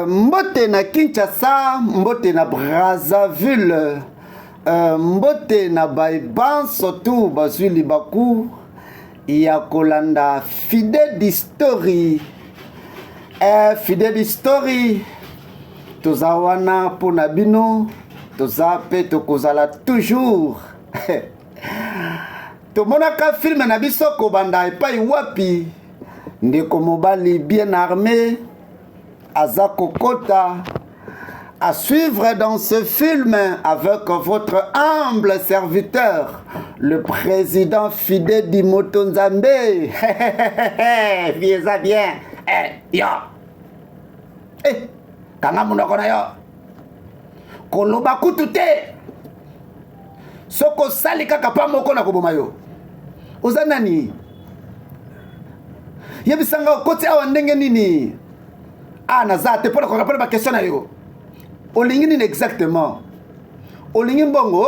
Mbote na Kinshasa, mbote na Brazzaville, mbote na Baiban, surtout bazwili baku ya kolanda Fidèle Story. Fidèle Story toza wana pona bino, toza pe tokozala toujours. Tomonaka film na biso kobanda epai wapi ndeko mobali bien armé Aza Kokota à suivre dans ce film avec votre humble serviteur, le président Fidèle Motonzambe. Viens bien. Yo. Kanga munoko na yo. Koloba kutu te. Soko sali kaka pa moko na koboma yo. Oza nani? Yebisanga okoti awa ndenge nini? Naza te pona ko répondre ma question na yo. Olingi nini exactement? Olingi mbongo?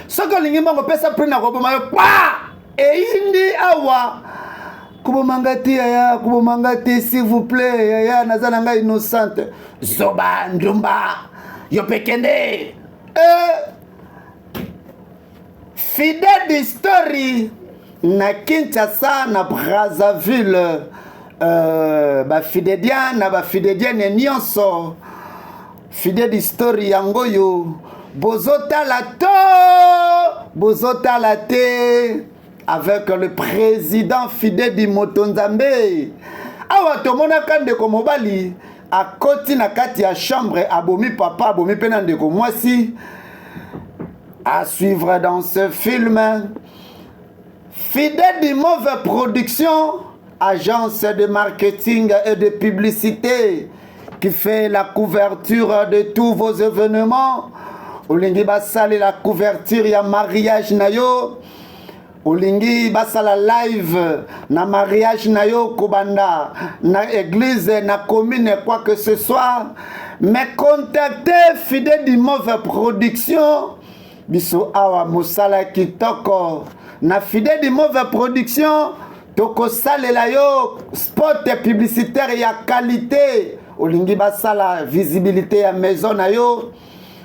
Soko olingi mbongo pesa prix na koboma yo. Pa! Indi awa. Kubomangati yaya, kubomangati s'il vous plaît. Yaya naza nanga innocente. Zoba ndumba. Yo pekende. Fidèle Story na Kinshasa na Brazzaville. Bafidedian na bafidedienne nyonso. Fidèle Story yango yo bozotala te avec le président Fidèle Motonzambe. Awa tomonaka ndeko mobali akoti na kati ya chambre abomi papa abomi pena ndeko mwasi. À suivre dans ce film Fidèle Mauvaise Production, agence de marketing et de publicité qui fait la couverture de tous vos événements. Olingi basali la couverture ya mariage na yo. Olingi basala live na mariage na yo kobanda na église na commune quoi que ce soit. Mais contactez Fidèle Mauvaise Production. Biso awa mosala kitoko na Fidèle Mauvaise Production. Toko salela yo spot publicitaire ya qualité. Olingi basala visibilité ya maison na yo.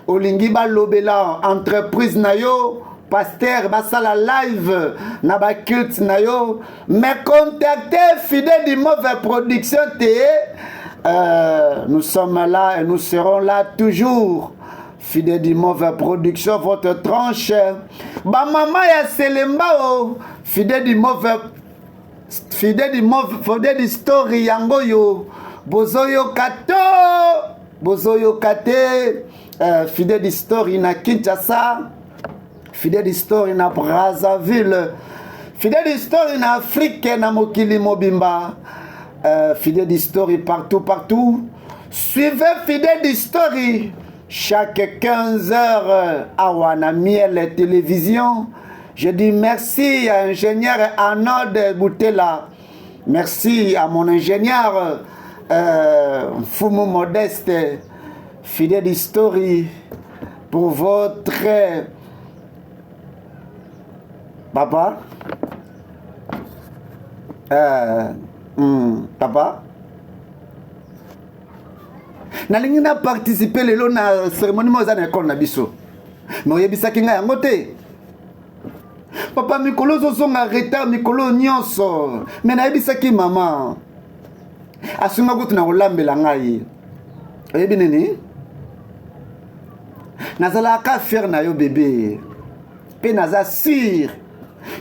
Olingi balobela entreprise na yo. Pasteur basala live na ba culte na yo. Mais contactez Fidèle Mauvaise Production te. Nous sommes là et nous serons là toujours. Fidèle Mauvaise Production, votre tranche. Ba mama ya Selembao. Fidèle Story yango yo. Bozoyo kate. Fidèle Story na Kinshasa. Fidèle Story na Brazzaville. Fidèle Story na Afrique na mokili mobimba. Fidèle Story partout. Suivez Fidèle Story chaque 15 heures à Wanamiel Télévision. Je dis merci à l'ingénieur Arnold Boutela. Merci à mon ingénieur Fumu Modeste, Fidèle Story, pour votre papa. Papa. Nalingi na participer lelo na cérémonie moza na école na biso. Mais oyebisaki nga yango te. Papa mikolo zozonga retard mikolo nyonso. Mais nayebisaki mama. Asunga kutu na kolambela ngai. Oyebi nini? Nazalaka faire na yo bébé. Pe naza sûr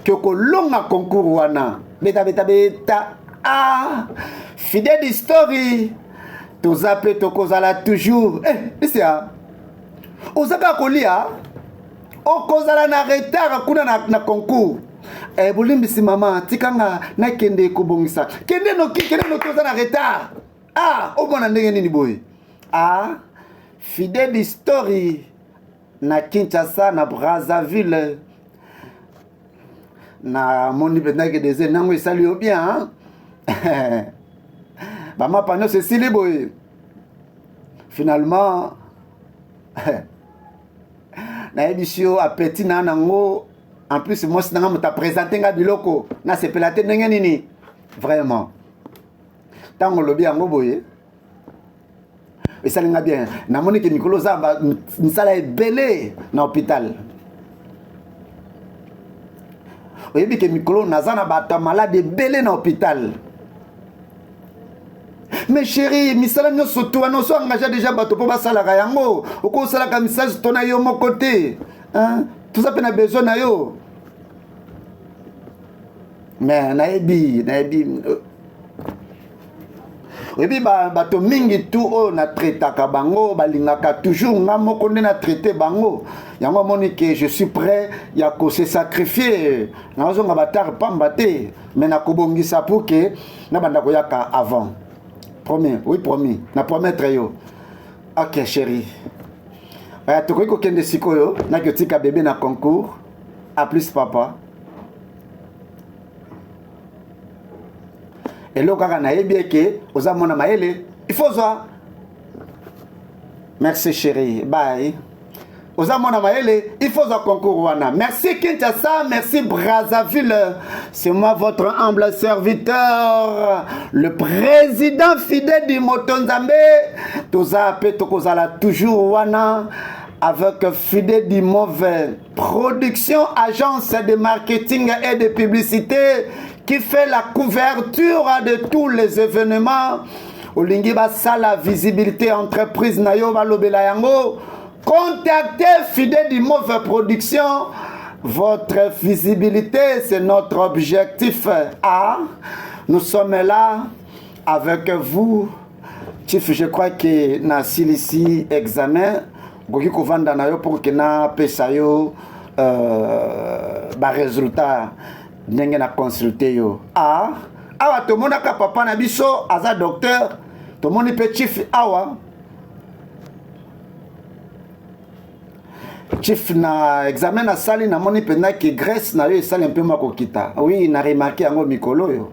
que kolonga concours wana. Beta. Fidèle Story. Toza pe tokozala toujours. Isia. Ozaka kolia. Okozala na retard kuna na concours. Bolimbisi mama tikanga na kende kobongisa. Kende no toza na retard. Omona ndenge nini boy. Fidèle Story na Kinshasa na Brazzaville. Na moni betaki des nango esali yo bien. Maman pendant ce boy. Finalement na édition appétit na nango en plus moi c'est nga m'a présenté nga biloko na sepelate ndenge nini vraiment ntango olobi yango boye esalinga bien namoni ke mikolo oza misala ebele na hôpital oyebi ke mikolo naza na bato malade ebele na hôpital mais chéri misala nyonso to wana oso engagé déjà bato mpo basalaka yango okosalaka message to na yo moko te toza mpe na besoin na yo mais nayebi oyebi bato mingi tu oyo na traitaka bango balingaka toujours nga moko nde na traité bango yango amoni ke je suis prêt ya kose sacrifier nazonga batare pamba te mais nakobongisa pour ke nabanda koyaka avant promis oui promis na promettre yo ok chéri tokoki kokende sikoyo naki otika bebe na concours à plus papa eloko kaka nayebi eke oza mwana mayele il faut zwa merci chéri bye oza mwana mayele il faut zwa concours wana merci Kinshasa merci Brazzaville c'est moi votre humble serviteur le président fidèle du Motonzambe toza pe tokozala toujours wana avec Fidèle du Mauvais production agence de marketing et de publicité qui fait la couverture de tous les événements. Olingi basa la visibilité entreprise na yo balobela yango. Contactez Fidèle du Mauvais Production. Votre visibilité, c'est notre objectif. Nous sommes là avec vous. Chief, je crois que na silisi examen. Goki kovanda na yo pour que na pesa yo ba résultat. Ndenge na consulter yo awa tomonaka papa na biso aza docteur tomoni pe chief awa chief na examen na sali na moni pena ki graisse na yo esali un peu makokita oui na remarqué yango mikolo yo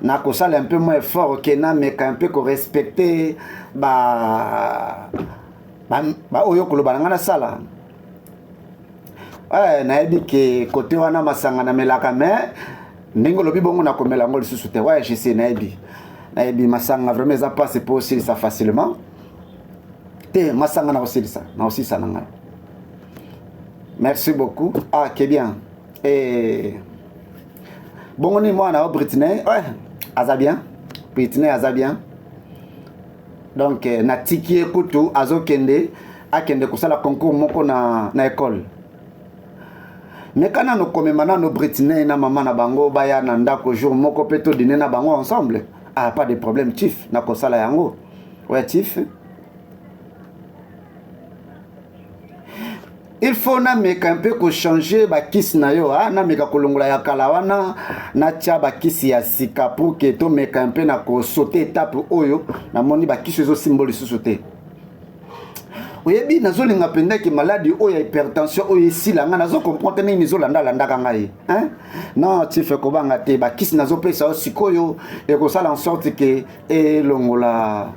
na kosala un peu moins effort ke na meka un peu ko respecter ba oyo koloba na sala nayebi ke kote wana masanga na melaka mais ndenge lobi bongo na komela ngo lisusu te je sais nayebi masanga vraiment eza pas c'est possible ça facilement te masanga na osilisa na ngai merci beaucoup que bien et bongo ni mwana o Britney aza bien Britney aza bien donc na tiki ekutu azokende akende kosala concours moko na école mais quand nous commémorons Britney na maman na bango baya na ndako jour moko peto dîner na bango ensemble pas de problème chief na kosala yango chief il faut na meka un peu ko changer ba kisi na yo na meka kolongola ya kala wana na tia ba kisi ya sika pour que to meka un peu na ko sauter étape oyo na moni ba kisi zo symbole sauter oyebi nazolinga penda ki maladie oyo ya hypertension oyo esila nga nazo comprendre nini landaka ngai non chief kobanga te ba kisi nazo pesa o sikoyo e ko sala en sorte que elongola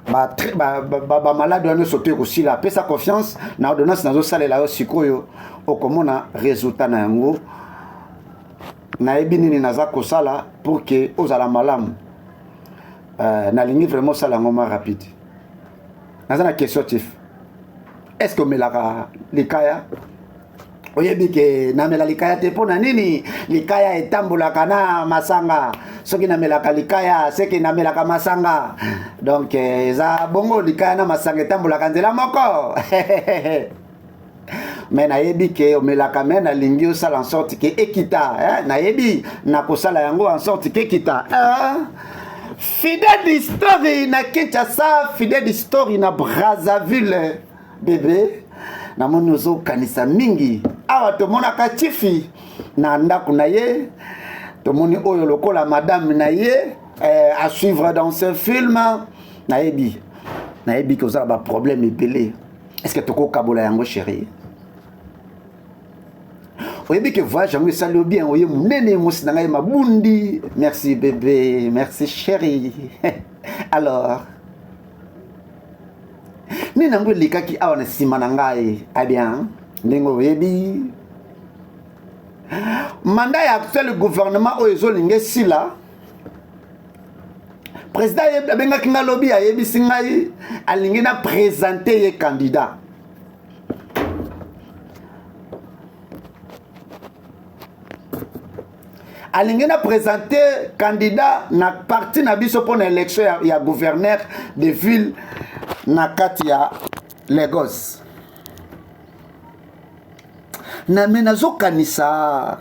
ba maladie wana sauter ko sila pesa confiance na ordonnance nazo salela o sikoyo okomona résultat na yango nayebi nini naza kosala pour que ozala malamu nalingi vraiment sala ngoma rapide. Dans une question, chief. Est-ce que melaka likaya? Oyebi ke na mela likaya te pona nini? Likaya etambulaka na masanga. Soki na melaka likaya, seki na melaka masanga. Donc eza bongo likaya na masanga etambulaka nzela moko. Mais nayebi ke omelaka men na lingi osala en sorte ke ekita, nayebi na kosala yango en sorte ke ekita. Fidèle d'histoire na Kinshasa, fidèle d'histoire na Brazzaville, bébé. Na monozo kanisa mingi. Awa tomonaka chifi na ndaku na ye. Tomoni oyo lokola madame na ye à suivre dans ce film. Nayebi que vous avez un problème épelé. Est-ce que toko kabola yango chérie? Oyebi que voyage yango esali bien oye munene mosi na ngai mabundi. Merci bébé, merci chérie. Alors ni nango likaki awa na sima na ngai. Ah bien, ndenge oyebi mandat ya actuel gouvernement oyo ezolinga sila président abengaki nga lobi ayebisi ngai alingi na présente ye candidat alingi na présenter candidat na parti na biso pour na élection ya gouverneur de ville na kati ya Lagos na me nazokanisa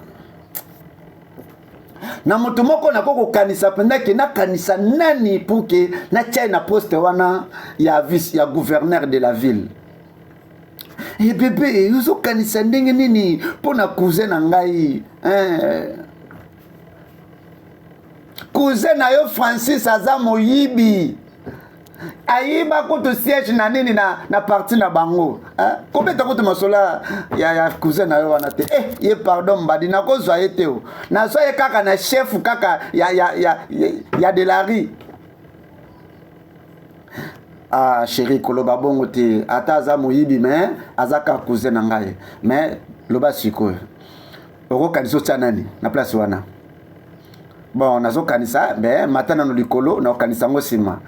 na moto moko na koko kanisa pendaki na kanisa nani pour que na tia na poste wana ya vice ya gouverneur de la ville. Et bébé uzo kanisa ndenge nini pona cousin na ngai cousin na yo Francis aza moyibi ayiba kutu siège na nini na parti na bango combien de temps masola ya cousin na yo wana te ye pardon mbadi na kozwa ye te o na so ye kaka na chef kaka ya de la rue chéri koloba bongo te ata aza moyibi mais aza ka cousin na ngai mais loba sikoyo okokanisa otya nani na place wana bon nazokanisa mais matana no likolo na okanisa ngo nsima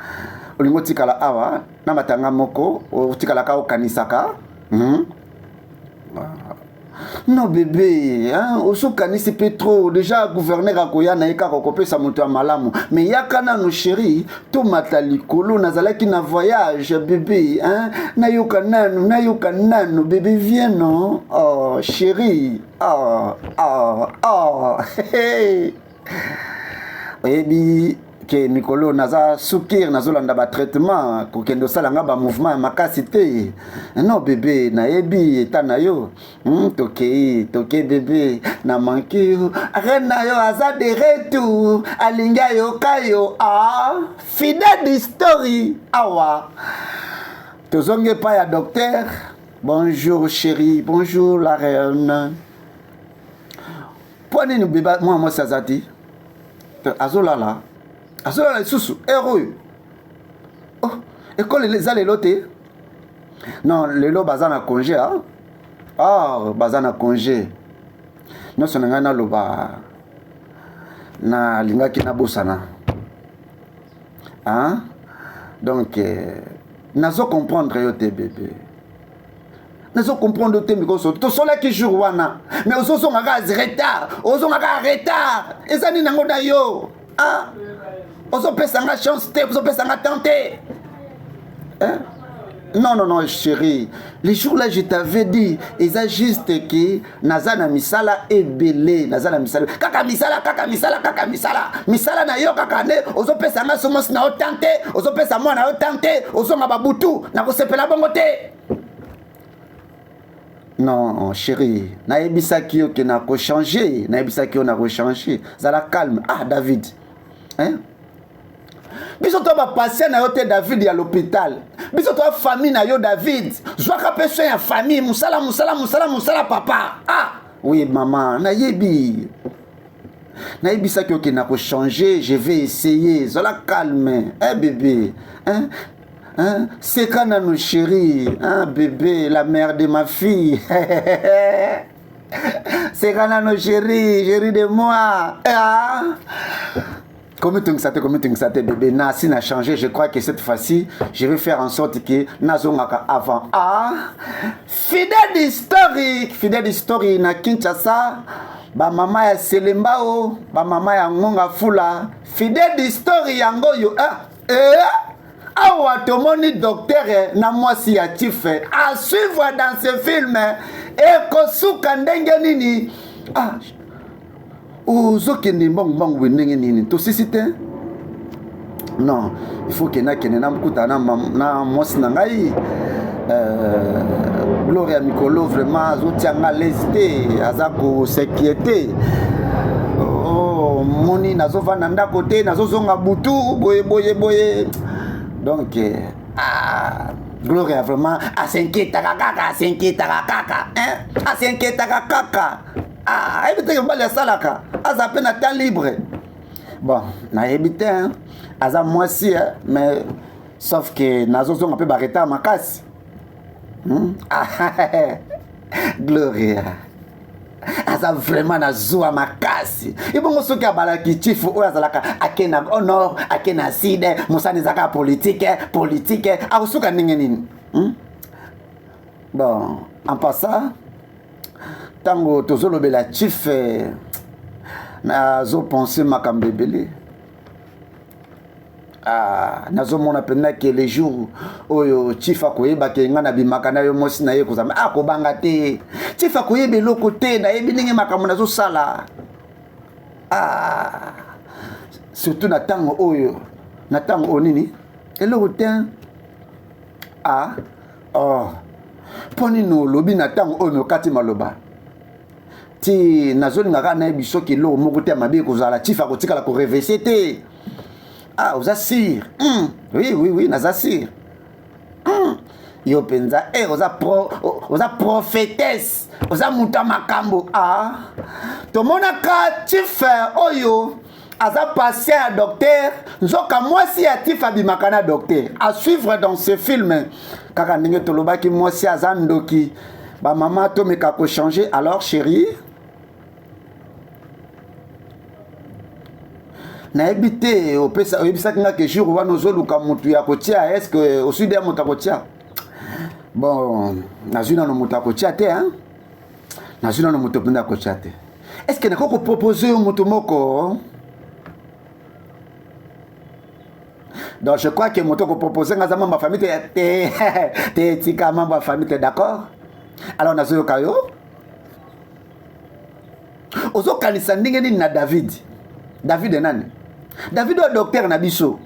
olingo tikala awa na matanga moko otikala ka okanisaka non bébé osokanisi pe trop déjà gouverneur akoya na yeka kokopesa moto ya malamu mais yaka nano chéri to mata likolo nazalaki na voyage bébé nayoka nano bébé viens non oh chéri oyebi ke mikolo naza soukir nazolanda ba traitement kokendo salanga ba mouvement makasi te non bébé nayebi eta na yo toke bébé na manki rena yo aza de retour alinga yo kayo fidèle story awa tozonge pa ya docteur bonjour chérie bonjour la reine pone ni bébé moi sazati azolala lisusu héros école eza lelo te non lelo baza na congé baza na congé nyonso na ngai naloba nalingaki nabosana donc nazo comprendre yo te bébé nazo comprendre te mikoso tosolaki jour wana mais ozozongaka retard eza nini nango na yo ozopesanga chance te ozopesanga temps te non chérie les jours là je t'avais dit eza juste que naza na misala ebele naza na misala kaka misala na yo kaka nde ozopesanga somosi na yo temps te ozopesa mwana na yo temps te ozonga babutu na kosepela bongo te. Non, chérie, naebisaki yo ke na ko changer, naebisaki yo na ko changer. Zala calme. David. Biso to ba patient na yo te David ya l'hôpital. Biso to famille na yo David. Zwaka pe so ya famille, musala papa. Oui maman, nayebi. Naebisaki yo ke na ko changer, je vais essayer. Zala calme. Bébé. C'est quand nos chéris, bébé, la mère de ma fille. C'est quand nos chéris de moi. Comment tu as bébé? Nasi n'a changé. Je crois que cette fois-ci, je vais faire en sorte que Nazongaka avant. Fidèle story na Kinshasa. Ba mama ya Selembao, ba mama ya Ngonga Fula. Fidèle story yango yo. Awa tomoni docteur na mwasi ya chife à suivre dans ce film et kosuka ndenge nini ozokende mbongo ndenge nini tosisite non il faut que nakene na mkuta na mwasi na ngai Gloria Mikolo vraiment azotianga lesté azako s'inquiéter moni nazovanda ndako te nazozonga butu boye donc Gloria vraiment s'inquiéta kaka éviter mbala salaka azape na temps libre bon na éviter aza mwasi mais sauf que nazozonga pe bareta makasi Gloria aza vraiment na zuwa makasi ibongo soki abalaki chief oyo azalaka ake na honor ake na side mosani ezaka politique akosuka ndenge nini bon en passant ntango tozolobela chief nazopense makambo ebele nazomona mpenza ke les jours oyo chief akoyeba ke nga nabimaka na yo mwasi na ye kozamba akobanga te chief akoyeba eloko te nayebi ndenge makambo nazosala surtout na ntango oyo nini eloko te mpo nini olobi na ntango oyo mokati maloba ti nazolingaka nayebi soki eloko moko te mabe kozala chief akotikala korevese te oza sire oui naza sire yo penza oza prophétesse oza muta makambo tomonaka chief oyo aza passé à docteur nzoka mwasi ya chief abimaka na docteur à suivre dans ce film kaka ndenge tolobaki mwasi aza ndoki bamama tomeka kochanger alors chérie nayebi te oyebisaki nga ke jour wana ozoluka motu ya kotia est ce que osudi ya moto akotia bon nazwi nano moto akotia te nazwi nano moto mpenza akotia te est ce que nakoki kopropose yo moto moko donc je crois que moto kopropose nga aza mambo ya famille te tika mambo ya famille te d'accord alors nazoyoka yo ozokanisa ndenge nini na david nani David o docteur na biso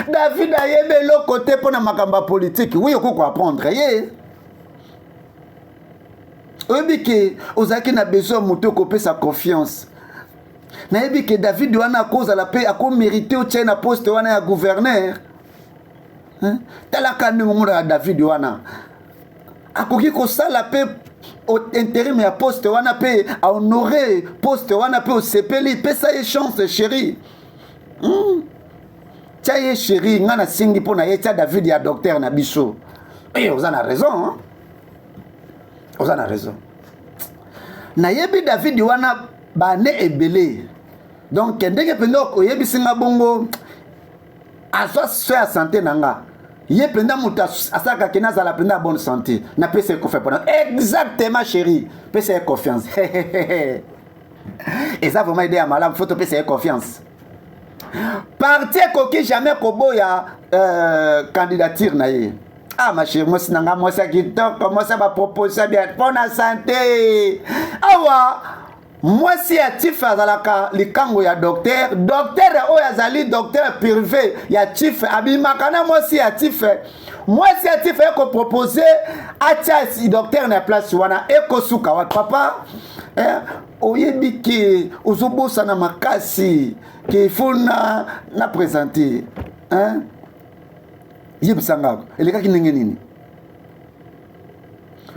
David ayebe lo côté pour na makamba politique oui oko apprendre ye oyebi ke ozaki na besoin moto kopesa sa confiance nayebi ke David wana cause la paix ako mérité o tient poste wana ya gouverneur talaka ndenge ya David wana akoki ko sala paix au intérim ya poste wana pe a honorer poste wana pe au sepeli pe ça est chance chérie tia ye chérie nga na singi pona ye tia David ya docteur na biso oza na raison oza na raison na yebi David wana bane ebele donc ndenge pendo oyebi singa bongo azwa soya santé nanga ye penda muta asaka kena za la penda bonne santé na pese ko fait pendant exactement chérie pese confiance et ça vraiment aider à malade faut te pese confiance parti ko jamais koboya candidature na ye ma chérie moi sinanga moi ça qui top moi ça va proposer bien bonne santé moi si ya chief azalaka likango ya docteur oyo azali docteur privé ya chief abimaka na moi si ya chief eko proposer atia si docteur na place wana eko suka wa papa oyebi ke ozobosa na makasi ke faut na présenter yebisanga elekaki ndenge nini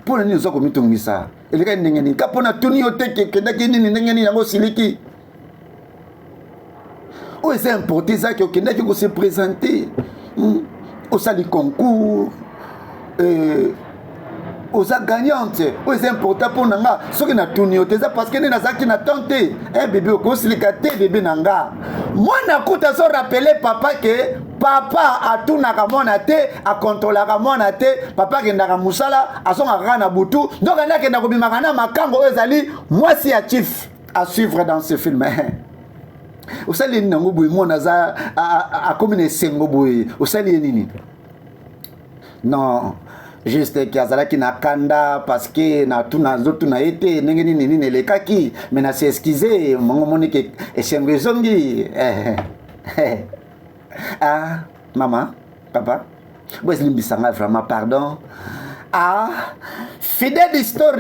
pona nini ozoko mitungisa eleka ndenge nini kapona tuni oteke kendaki nini ndenge nini yango siliki o c'est important ça que kendaki ko se présenter au sali concours aux gagnantes o c'est important pour nanga soki na tuni oteza parce que na zaki na tante bébé ko silika te bébé nanga moi na kuta so rappeler papa que papa atunaka mwana te akontrolaka mwana te papa kendaka musala asongaka na butu donc andakenda kobimaka na makango oyo ezali mwasi ya chief à suivre dans ce film osali nini nango boye mwana aza akomi na esengo boye osali nini non juste ki azalaki na kanda parce que na nzotuna ye te ndenge nini elekaki mais na se excuse mongo moni ke esengo ezongi maman, papa, vous êtes vraiment pardon. Fidèle d'histoire,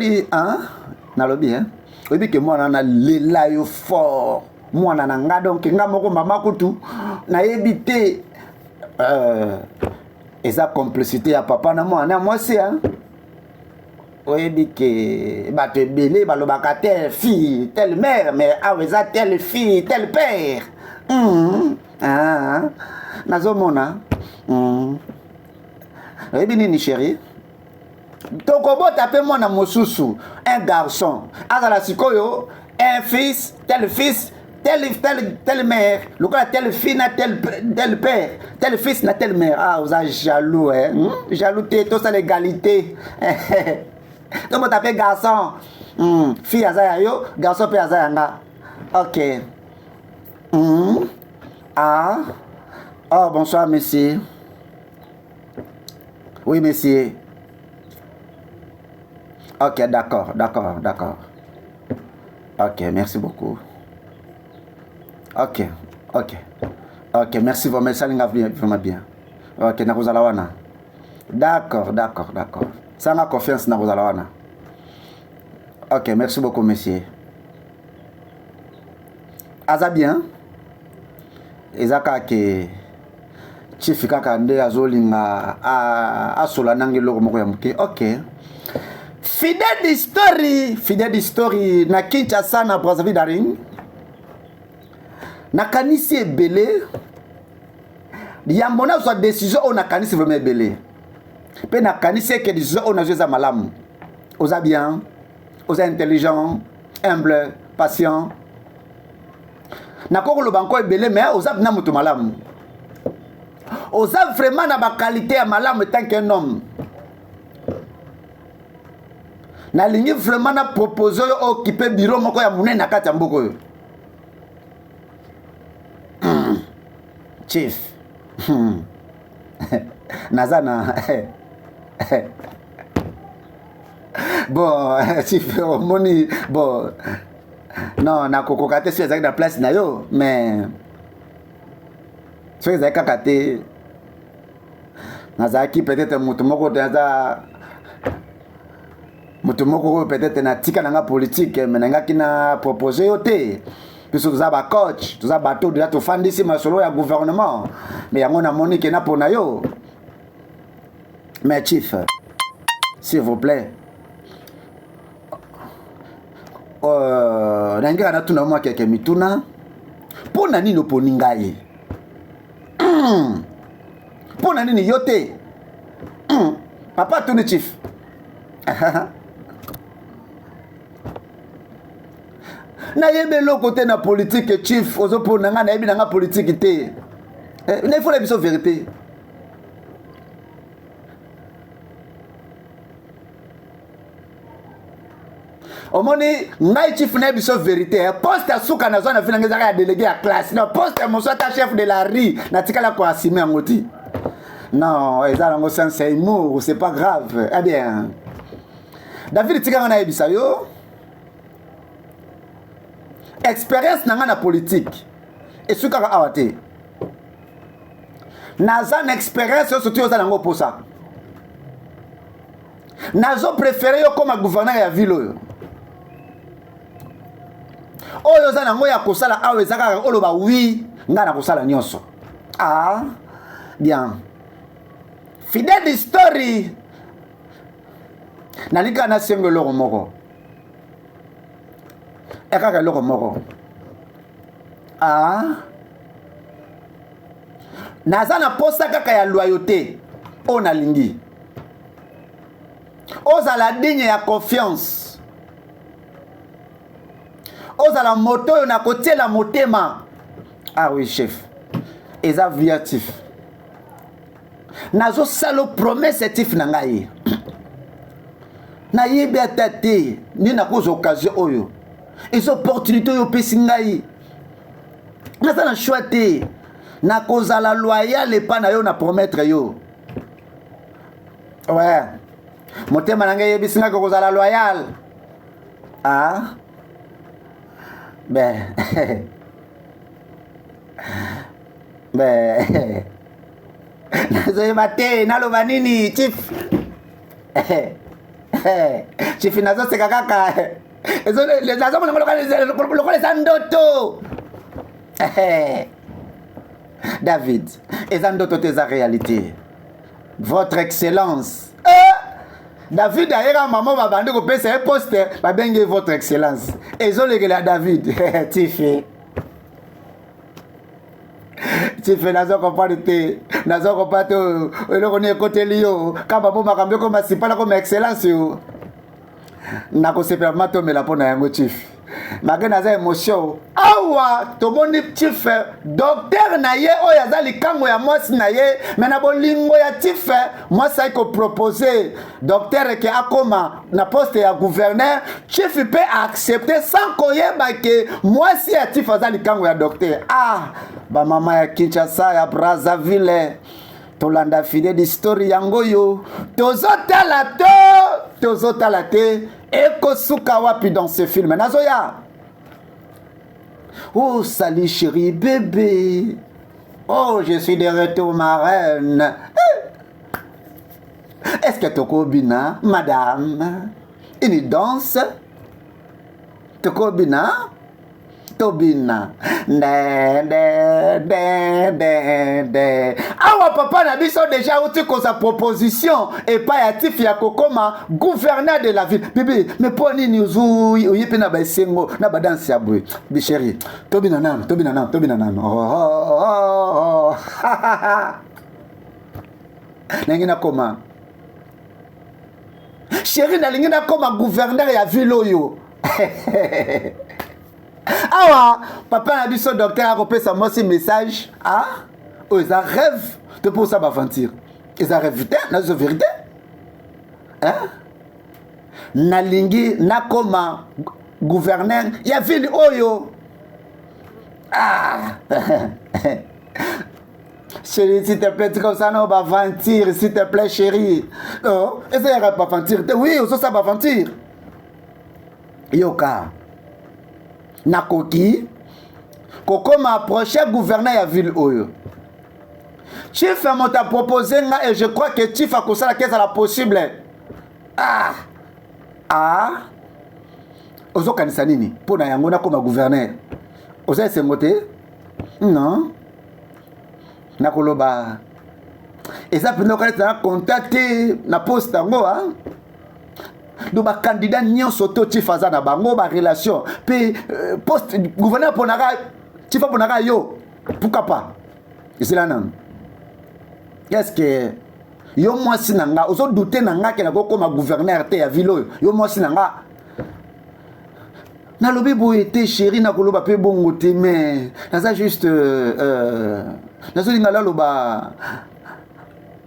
nalobi, oui, que moi, on a l'élaïo fort. Moi, on a donc, maman, kutu, na évité, et sa complicité à papa, moi, c'est, oui, que, bah, te belé, bah, le baka, telle fille, telle mère, mais, telle fille, tel père. Nazomona. Oyebi nini chérie? Tokobo tape moi na mosusu un garçon. Azala sikoyo un fils, telle mère, le gars telle fille na tel père, tel fils na telle mère. Ah, vous êtes jaloux, hein? Jaloux, tout ça l'égalité. Donc, on t'appelle garçon. Fille azaya yo, garçon pe azaya nga. Ok. Ah. Oh, bonsoir, monsieur. Oui, monsieur. Ok, d'accord. Ok, merci beaucoup. Ok, merci vraiment, ça vraiment bien. Ok, nakuzalawana. D'accord. Ça m'a confiance nakuzalawana. Ok, merci beaucoup, monsieur. Aza bien. Ezaka ke chief kaka nde azolinga asola nangi loko moko ya muke. Ok. Fidèle story na Kinshasa na Brazzaville daring. Nakanisi ebele. Yambona soit décision on nakanisi vraiment ebele. Pe nakanisi que décision on a joué malamu. Oza bien, oza intelligent, humble, patient. Nakoko lo banko ebele mais oza na mutu malamu. Oza vraiment na ba qualité ya malamu tant qu'un homme. Na lingi vraiment na proposer occuper bureau moko ya munene na kati ya mboko yo. Chief. Nazana. Bon, chief moni bon. Non, na kokokate sur ezaki na place na yo, mais sur ezaki kakate nazaki peut-être mutu moko daza mutu moko peut-être na tika nanga politique mais nanga kina proposer yo te. Puisque vous avez coach, vous avez bateau de la to fandi si masolo ya gouvernement. Mais yango na moni ke na pona yo. Mais chief, s'il vous plaît. Nangira na tuna mwa keke mituna. Pona nini oponi ngai? Pona nini yote? Papa tuni chief. Na yebe lo côté na politique chief ozo pour nanga na yebi nanga politique té. Il faut la biso vérité. Omoni ngai chief na biso vérité. Poste asuka na zona vina ngeza ya délégué à classe. Non poste mon soit chef de la rue na tikala ko asime ngoti. Non, ezala ngo sens humour, c'est pas grave. Eh bien. David tikanga na yebisa yo. Expérience nanga na politique et ce kaka awate naza na expérience surtout oza nango posa nazo préféré yo comme gouverneur ya ville oyo oza nango ya kosala awa ezaka oloba oui nga na kosala nyonso. Ah bien fidèle story nalika na sengo loko moko ekaka loko moko. Ah naza na posa kaka ya loyauté o nalingi ozala digne ya confiance ozala moto oyo na kotiela motema. Ah oui chef eza viatif nazo salo promesse tif na ngai nayebi ata te nini nakozwa occasion oyo les opportunités yo pesi ngai naza na choix te na kozala loyal epa na yo na promettre yo. Ouais motema na ngai yebisi ngai kozala loyal. Ah ben nazoyeba te naloba nini chief. Chief nazoseka kaka les azons le sandoto. David, et sandoto tes réalité. Votre excellence. David d'ailleurs maman va bander ko pesa un poster va bengue votre excellence. Et zo le la David. Tifi chief nazo comprendre te nazo comprendre to eloko ni côté lio kaba bo makambe ko masipala ko excellence yo na ko sepela mato mela pona yango chief magana za émotion awa tomoni chief docteur na ye oyo azali kango ya mwasi na ye mena bolingo ya chief mwasi ay ko proposer docteur ke akoma na poste ya gouverneur chief peut accepter sans koyeba ke mwasi ya chief azali kango ya docteur ba mama ya Kinshasa ya Brazzaville tolanda fide di story yango yo tozotala te ekosuka wapi dans ce film nazoya oh salut chérie bébé oh je suis de retour ma reine est-ce que tokobina madame une danse tokobina tobina awa papa na biso déjà uti ko sa proposition et pas ya tif ya kokoma gouverneur de la ville bébé mais pour nini uzu uyipe na ba sengo na ba danse ya boy bi chérie tobina nano oh nangina koma chérie na lingina koma gouverneur ya ville oyo awa papa na biso docteur akopesa mosi message oh ils rêve de pour ça aventure ils rêve na zo vérité nalingi nakoma gouverneur ya ville oyo chérie s'il te plaît tu comme ça non aventure s'il te plaît chérie oh essaye pas aventure oui on ça aventure yoka nakoki kokoma approcher gouverneur ya ville oyo chief m'a proposé nga et je crois que chief a kosala que ça la possible ozo kanisa nini pona yango na koma gouverneur ozo sengo te non nakoloba eza pino kana contacter na poste yango do ba candidat nyonso to chief aza na bango ba relation pe poste gouverneur ponaka chief ponaka yo pourquoi pas isila nan est-ce que yo mwasi nanga ozo douter nanga ke na kokoma gouverneur te ya ville yo mwasi nanga na lobi boye te chérie na koloba pe bongo te mais naza juste nazo linga la loba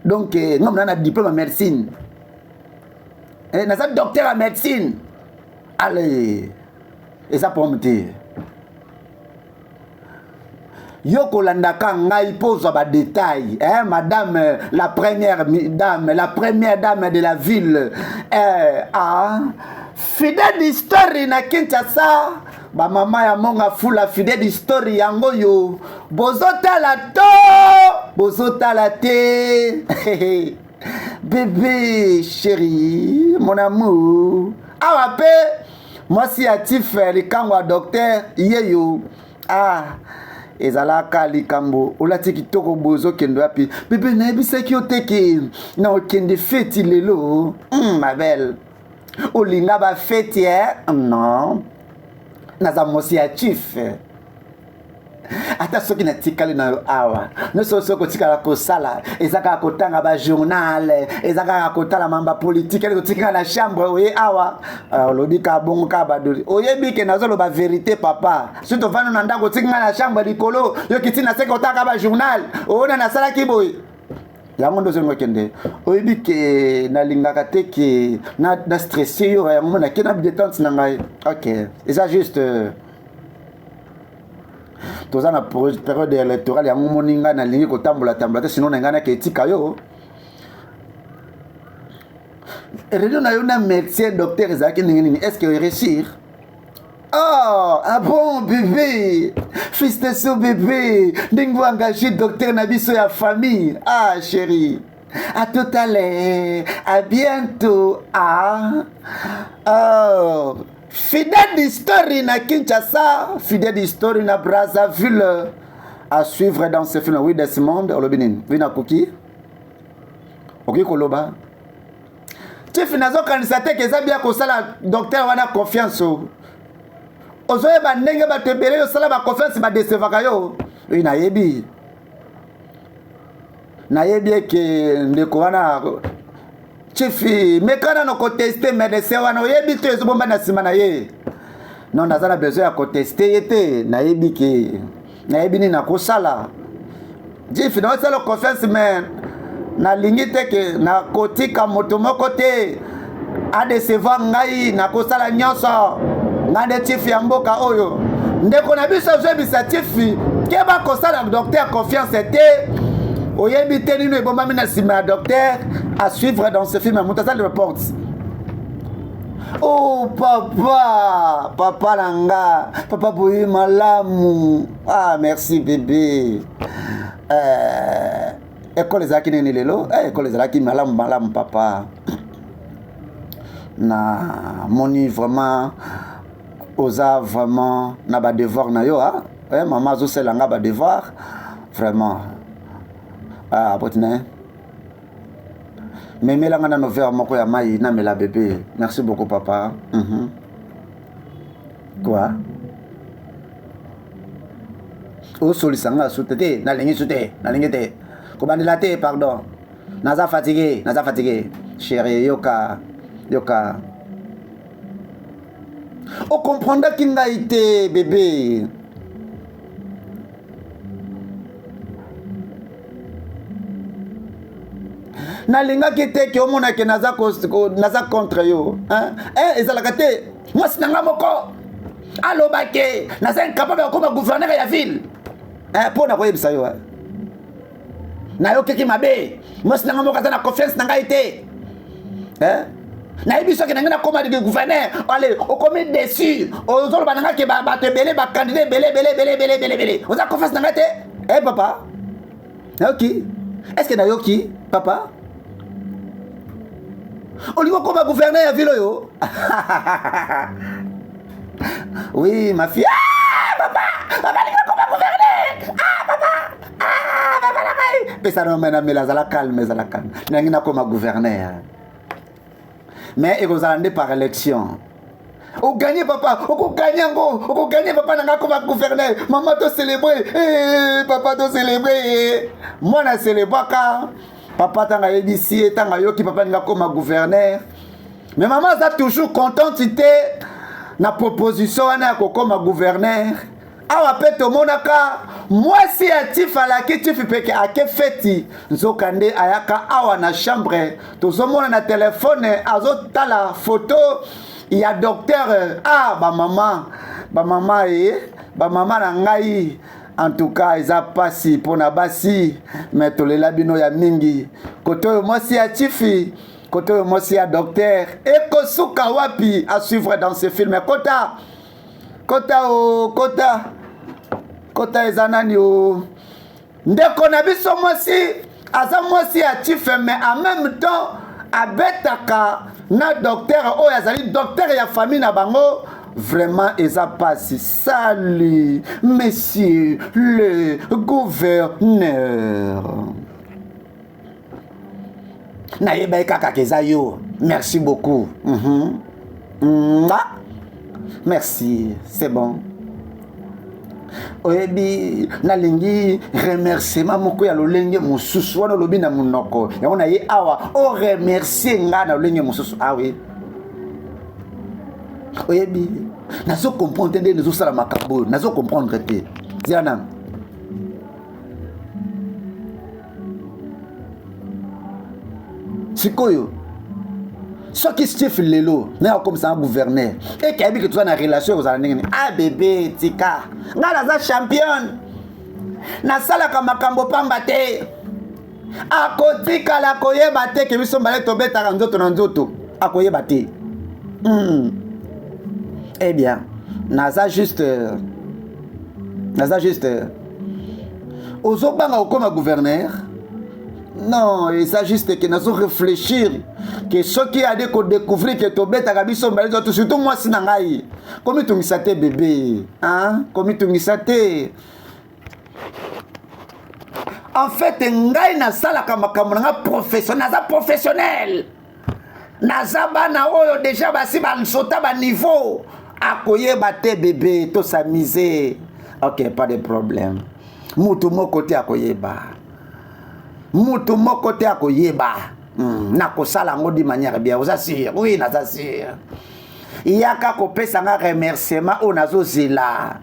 donc ngam na diplôme en médecine naza docteur en médecine allez et ça pour me dire yo kolandaka ngai pose ba détail madame la première dame de la ville fidèle d'histoire na Kinshasa ba mama ya monga fula fidèle d'histoire yango yo bozotala te bébé chéri mon amour awa pe moi si atif likambo docteur yeyo ezalaka likambo olati kitoko bozo kendo api bébé na ebisaki oteke na okende feti lelo ma belle olinga ba feti non naza mosi atif ata soki na tikali na yo awa nyonso soki otikala kosala ezaka kotanga ba journal ezaka kotala mamba politique ele kotikala na chambre oye awa olobi ka bongo ka badoli oyebi ke nazoloba vérité papa surtout vano na ndako tikala na chambre likolo yo kiti na seki otaka ba journal ona na sala kiboy yango ndo zongo kende oyebi ke nalingaka te ke na stressé yo yango na kena détente na ngai OK eza juste toza na période électorale yango moninga na lingi kotambola tambola te sinon na ngana ke etika yo réunion na yo na médecin docteur ezalaki ndenge nini est-ce que réussir bon bébé fils de ce bébé ndenge vo engagé docteur na biso ya famille chérie à tout à l'heure à bientôt fidèle d'histoire na Kinshasa, fidèle d'histoire na Brazzaville, à suivre dans ce film. Oui, Desmond, Olobinin, oui, na Kuki. Ok, Koloba. Tu finis à candidater que ça bien qu'on la docteur wana confiance. Ozoye ba ndenge ba tebele yo sala ba confiance ba décevaka yo. Oui, na yebi. nayebi ke ndeko wana chifi mekana no contester médecin wana oyebi to ezobomba na sima na ye non naza na besoin ya contester ye te nayebi nini nakosala chifi naosala confiance mais nalingi te ke nakotika moto moko te adecevoir ngai nakosala nyonso ngai nde chifi ya mboka oyo ndeko na biso ozoyebisa chifi ke bakosala docteur confiance te oyebi te nino ebombami na nsima ya docteur à suivre dans ce film moto le report. Oh papa langa papa boyi malamu ah merci bébé école ezalaki nini lelo école ezalaki malamu papa na moni vraiment oza vraiment na ba devoir na yo maman azoselanga ba devoir vraiment potine mais melanga na nouvelle moko ya mai na mela bébé merci beaucoup papa quoi o solisanga soutete na lingi soute na lingi te ko bandela te pardon naza fatigué chérie yoka o comprendre kinga ite bébé nalingaki te ke omonake naza contre yo ezalaka te mwasi nanga moko alobake naza incapable ya kokoma gouverneur ya ville mpo na koyebisa yo nayokeki mabe mwasi nanga moko aza na confiance na ngai te nayebi soki nangai nakoma gouverneur ale okomi déçu ozoloba na ngai ke bato ebele bacandidat ebele oza confiance na ngai te papa nayoki est ce que nayoki papa olingo koma gouverneur ya ville oyo oui ma fille papa lingo koma gouverneur papa pesa no mena mela zala calme nangi nakoma gouverneur mais ekozala nde par élection oganye papa okoganye papa nanga koma gouverneur maman to célébrer papa to célébrer mwana célébraka papa tanga yebisi tanga yoki papa ninga koma gouverneur mais maman aza toujours contente te na proposition wana ya kokoma gouverneur awa pe tomonaka mwasi ya tife alaki tife peke ake feti nzoka nde ayaka awa na chambre tozomona na telefone azotala photo ya docteur bamama na ngai en tout cas eza pasi mpona basi mais tolela bino ya mingi kote oyo mwasi ya tifi kote oyo mwasi ya docteur ekosuka wapi à suivre dans ce film kota eza nani o ndeko na biso mwasi aza mwasi ya tife mais en même temps abetaka na docteur oyo azali docteur ya famille na bango vraiment eza pasi sali monsieur le gouverneur nayebai kaka keza yo merci beaucoup merci c'est bon oyebi nalingi remerciement moko ya lolenge mosusu wana olobi na monoko yango na ye awa o remercier nga na lolenge mosusu oui oyebi nazo comprendre nde nezosala makambo oyo nazo comprendre te zela nanga sikoyo soki chef lelo na akomisa gouverneur ekayebi ke toza na relation ekozala ndenge nini bebe tika ngai naza championne nasalaka makambo pamba te akotikala koyeba te ke biso mbale tobetaka nzoto na nzoto akoyeba te eh bien naza juste ozobanga okoma gouverneur non eza juste ke nazo réfléchir ke soki ade kodécouvrir ke tobetaka biso mbale nzoto surtout mwasi na ngai komitungisa te bebe komitungisa te en fait ngai nasalaka makambo na nga naza professionnel naza bana oyo déjà basi bansota baniveau akoyeba te bebe tosamize ok pas de problème mutu moko te akoyeba mutu moko te akoyeba nakosala yango di manière bien oza sûr oui naza sûr yaka kopesa nga remerciement oyo nazozela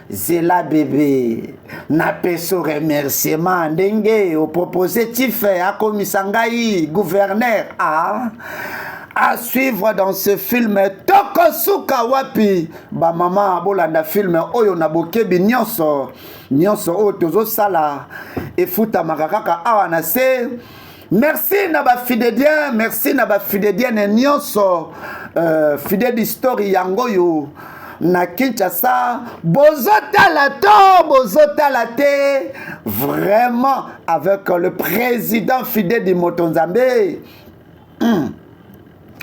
zela bebe napeso remerciement ndenge opropose tife akomisa ngai gouverneur à suivre dans ce film tokosuka wapi bamama bolanda film oyo na bokebi nyonso oyo tozosala efutamaka kaka awa na se. Merci na ba fidèles, merci na ba fidèles nyonso fidèle d'histoire yango yo na Kinshasa bozotala te vraiment avec le président fidèle du Motonzambe.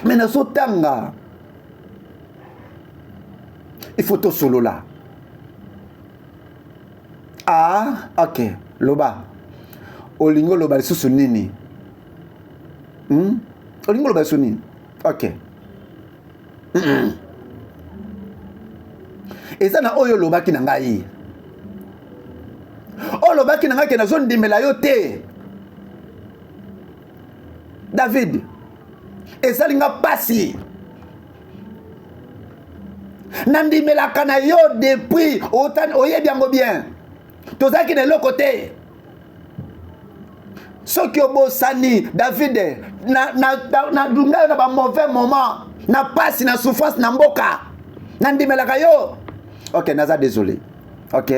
Mais na sotanga il faut to solo là. OK, loba olingo loba lisusu nini? Olingo loba lisusu nini? OK. Eza na oyo lobaki na ngai. O lobaki na ngai ke nazo ndimela yo te. David, eza linga pasi. Nandimelaka na yo depuis oyebi yango bien. Tozaki na eloko te. Soki obosani David na dunga na ba mauvais moment na pasi na souffrance na mboka nandimelaka yo. OK, naza désolé. OK,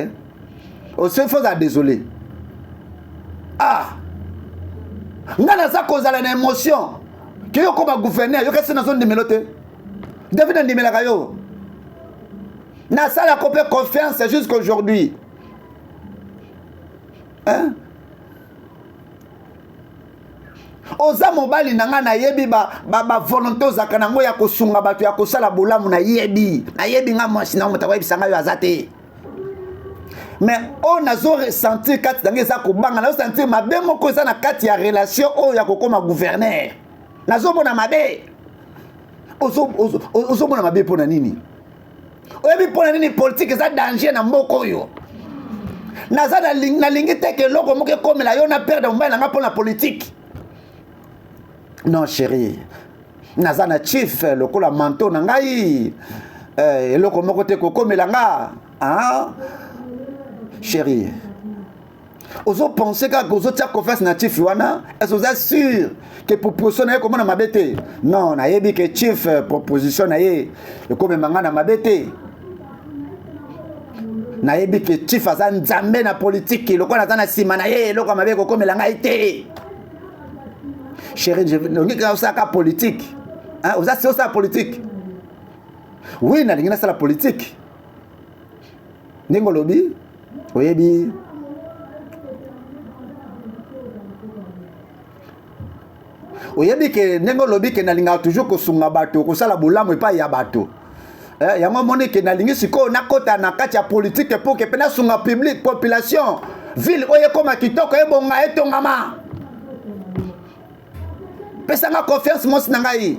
aussi faut ça désolé. Nga naza kozala na émotion ke yo ko ba gouverneur yo kese nazo ndimelo te. David nandimelaka yo na sala ko pe confiance jusqu'aujourd'hui. Oza mobali nanga na yebi ba volonté ozaka nango ya kosunga bato ya kosala bolamu na yebi nga mwasi na mutawa bisanga yo azate. Mais on a ressenti kati dange za kobanga na ressenti mabe moko za na kati ya relation o ya kokoma gouverneur. Nazo mona mabe. Ozo mona mabe pona nini? Oyebi pona nini politique za danger na mboko yo. Naza na lingi teke loko moke komela yo na perdre mbala nga pona politique. Non chérie, naza na chief lokola manteau na ngai eloko moko te kokomela nga chérie. Ozo penser que ozo tia confiance na chief wana est-ce que vous êtes sûr que proposition na komona mabete? Non, na yebi que chief proposition na ye ekome manga na mabete. Na yebi que chief aza nzambe na politique lokola aza na sima na ye eloko mabe kokomela ngai te. Chérie, je veux ça la politique. Vous avez ça la politique. Oui, na lingi na ça la politique. Ningo lobi, oyebi. Oyebi ke ningo lobi ke na linga toujours ko sunga bato, ko sala bolamu epa ya bato. Yango moni ke na lingi siko na kota na kati ya politique pour que pena sunga public population ville oye koma kitoko ebonga etongama. Pesanga confiance mos na ngai.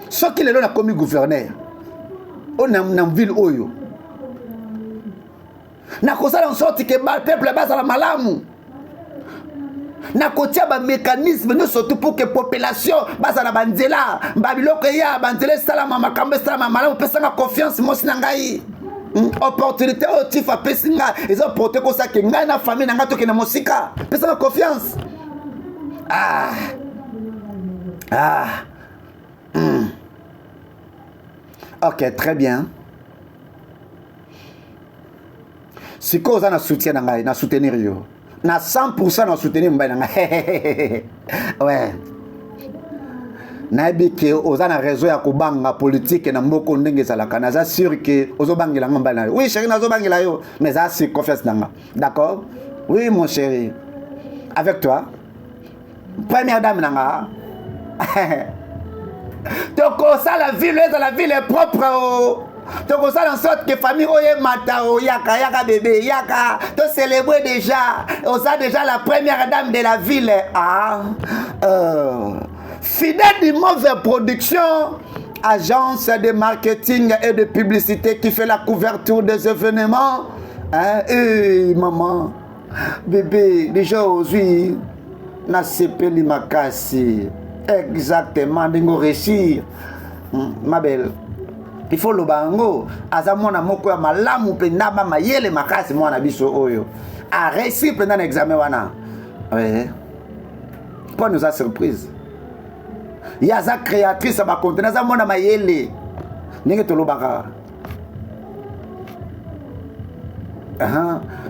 Soki lelo na komi gouverneur. On na ville oyo. Na kosala en sorte que peuple basa la malamu. Na kotia ba mécanisme no surtout pour que population basa na banzela, babiloko ya banzela salama makambe salama malamu pesanga confiance mos na ngai. Opportunité au tifa pesinga ils ont porté comme ça que ngai na famille na ngato ke na mosika pesanga confiance. OK, très bien. Si cause na soutien na ngai na soutenir yo na 100% na soutenir mbai na ngai. Ouais. Nabi ke oza na réseau ya kobanga politique na mboko ndenge zalaka naza sûr que ozobangela ngamba na yo. Oui chérie nazobangela yo mais ça c'est confiance nanga. D'accord? Oui mon chéri. Avec toi. Première dame nanga. Toko ça la ville est propre. Toko ça en sorte que famille oye mata o yaka bébé yaka to célébrer déjà. Oza déjà la première dame de la ville. Fidèle du mauvais production, agence de marketing et de publicité qui fait la couverture des événements. Maman, bébé déjà aujourd'hui na sepeli makasi exactement ndingo réussir ma belle. Il faut le bango aza mwana moko ya malamu penda ba mayele makasi mwana biso oyo a réussir pendant l'examen wana. Ouais. Pour nous a surprise. Ya za créatrice ba contenir aza mwana mayele. Ninge to lobaka.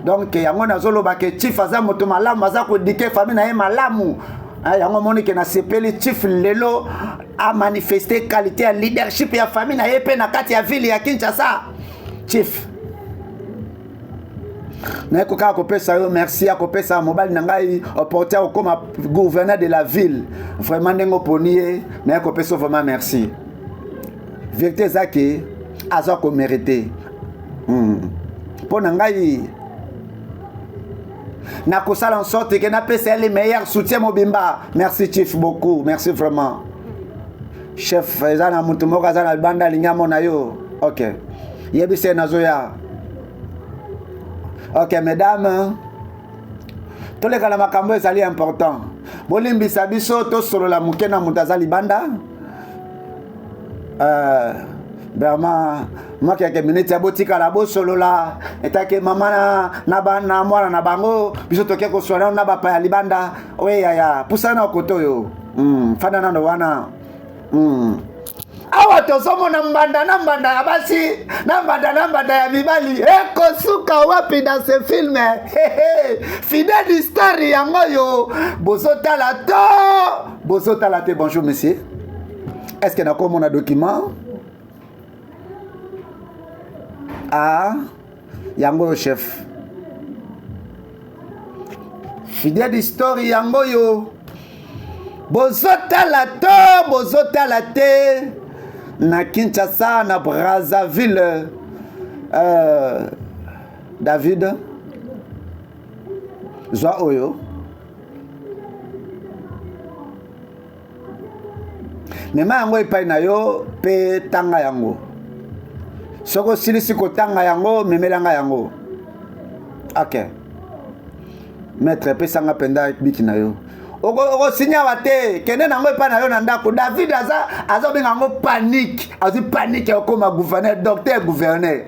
Donc yango nazoloba ke chief aza moto malamu aza ko dike famille na ye malamu. Yango moni ke na sepeli chief lelo a manifester qualité ya leadership ya famille na ye pe na kati ya ville ya Kinshasa. Chief na ko ka ko pesa yo merci ya ko pesa mobile na ngai porter comme gouverneur de la ville vraiment ndengo ponier na ko pesa vraiment merci. Vérité zaki aza ko mériter. Pour ngai na ko sala en sorte que na pesa les meilleurs soutien mobimba. Merci chief beaucoup, merci vraiment. Chef ezana mutu moko azana banda linyamo na yo. OK. Yebise nazoya. OK mesdames. Tous les kala makambo ezali important. Bolimbisa biso to solo la mukena mutazali banda. Vraiment moi quelques minutes ya botika la bo solo la etake mama na bana mwana na bango biso toke ko solo na ba pa ya libanda we ya pusana okoto yo fana na ndo wana awa tosomo na mbanda ya basi na mbanda ya mibali ekosuka wapi dans ce film fidèle histoire yango yo bozotala te. Bonjour monsieur, est-ce que na ko mon document yango chef fidèle histoire yango yo bozotala te na Kinshasa na Brazzaville. David zwa oyo mema yango epai na yo pe tanga yango soko silisi kotanga yango memelanga yango. OK maître pesanga penda biki na yo oko sinya wate kende nango epa na yo na ndako. David azo benga ngo panique ya koma gouverneur docteur gouverneur.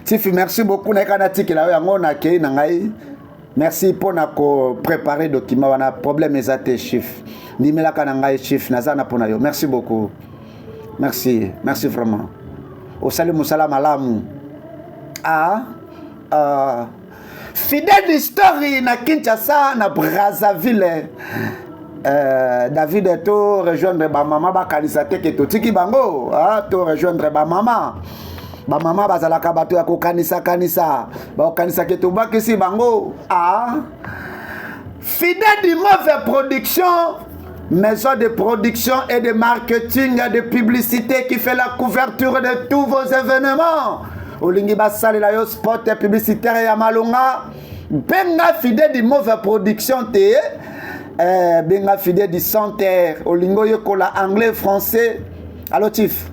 Tifi merci beaucoup na kana tikela yango na kei na ngai. Merci pour na ko préparer document wana problème ezate chief nimela kana ngai chief nazana pona yo. Merci beaucoup, merci vraiment. Au salut musala malamu fidèle d'histoire na Kinshasa na Brazzaville. David to rejoindre ba mama ba kanisa te ke to tiki bango to rejoindre ba mama bazalaka bato ya ko kanisa ba kanisa ke to bakisi bango fidèle d'immeuble production, maison de production et de marketing et de publicité qui fait la couverture de tous vos événements. Olingi basali la yo spot publicitaire ya malunga benga fidèle d'immeuble production te benga fidèle du centre olingo yekola anglais français. Allô Tiff,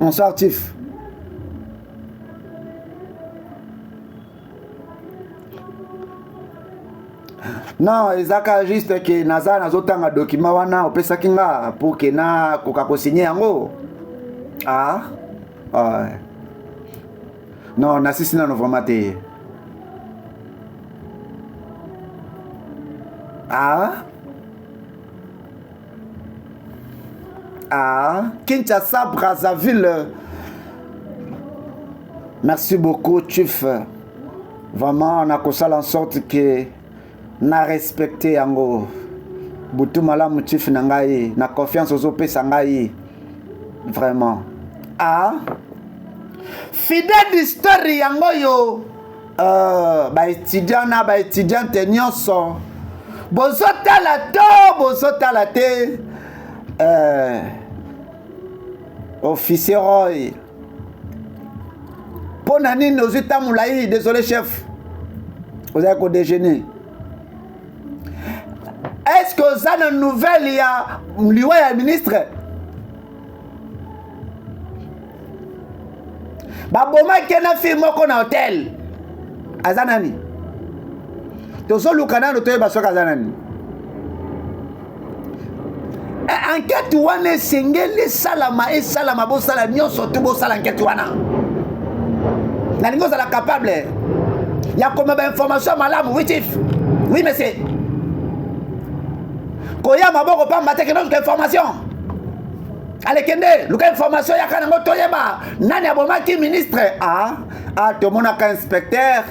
bonsoir Tiff. Non, ezaka juste que naza nazotanga document wana opesa kinga pour que na koka ko signer yango. Non, na sisi na vraiment te. Kinshasa, Brazzaville. Merci beaucoup, Chief. Vraiment, on a constat en sorte que na respecté yango. Butu malamu Chief nangai, na confiance aux OP sangai. Vraiment. Fidèle d'histoire yango yo. Ba étudiante nyonso. Bozotala te. Officier Roy. Ponani nos itamoulaï, désolé chef. Vous avez qu'au déjeuner. Est-ce que vous avez une nouvelle, il y a un ministre? Baboma kena film ko na hôtel. Azanani. tozo lukana no toyeba soka zanani enquête wana esengeli salama bosala nyonso tu bosala enquête wana nalingi ozala capable ya komeba information malamu. Oui chief, oui monsieur, koya maboko pamba te keno luka information alekende luka information yaka nango toyeba nani abomaki ministre tomonaka inspecteur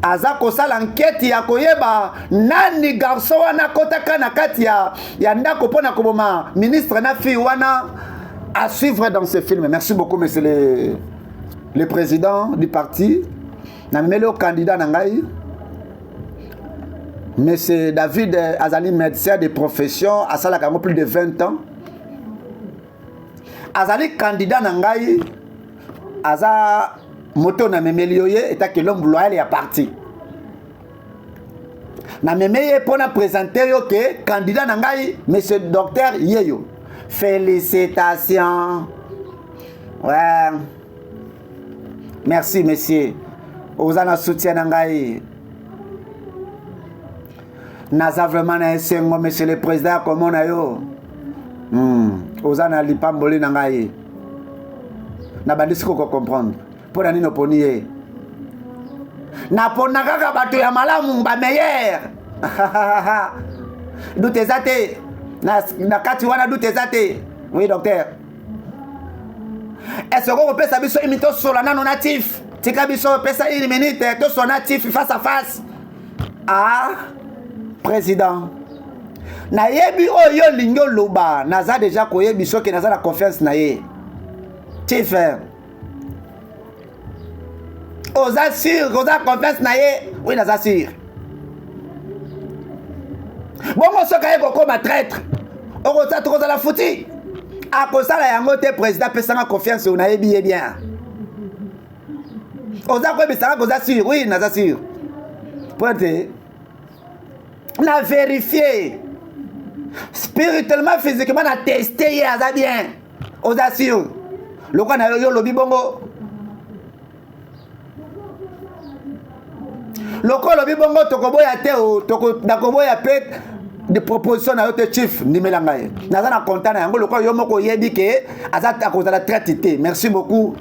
aza kosala enquête ya koyeba nani garçon wana kotaka na kati ya ndako mpona koboma ministre na fille wana. À suivre dans ce film. Merci beaucoup monsieur le président du parti. Namemeli au candidat nangai monsieur David azali médecin de profession asalaka ngo plus de 20 ans. Azali candidat nangai aza moto namemeli yoye etaki l'homme loyal ya parti. Namemeli pona présenter yo ke candidat nangai monsieur docteur Yeyo. Félicitations. Ouais. Merci monsieur. Ozana soutien nangai. Naza vraiment na esengo monsieur le président comment na yo. Ozana lipamboli nangai. Na bandisi ko comprendre. Pour nani no poniye. Na pona kaka bato ya malamu ba meilleur. Doute zate. Na kati wana doute zate. Oui docteur. Est-ce qu'on peut savoir une minute sur la natif? Tika biso pesa une minute to son natif face à face. Président. Na yebi oyo lingo loba naza déjà koyebi so ke naza la confiance na ye. Chief. Oza sûr, oza confiance na ye. Oui naza sûr. Bongo so kaye kokoma traître. Okoza tokoza la fouti. Akosala yango te président pesanga confiance na yebi bien. Oza ko bisanga koza sûr, oui naza sûr. Pointe. Na vérifier. Spirituellement, physiquement, na tester yaza bien. Oza sûr. Loko na yo lobi bongo. Loko lobi bongo tokoboya te o toko dakoboya pe de proposition na yote chief ndimelanga ye. Naza na content na yango loko yo moko yebi ke azata kozala traité. Merci beaucoup.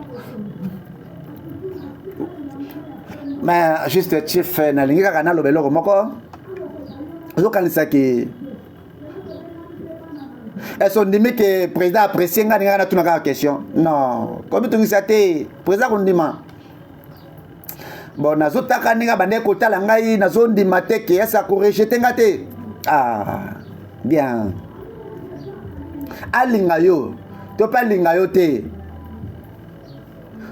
Mais juste chief na lingi kaka na lobelo moko. Ozokanisa ke est-ce qu'on dit que le président apprécie une question? Non. Comme tu dis, le président Kondima. Bon, nous avons dit que ça corrige. Bien. Alingayo. Tu pas lingayo te.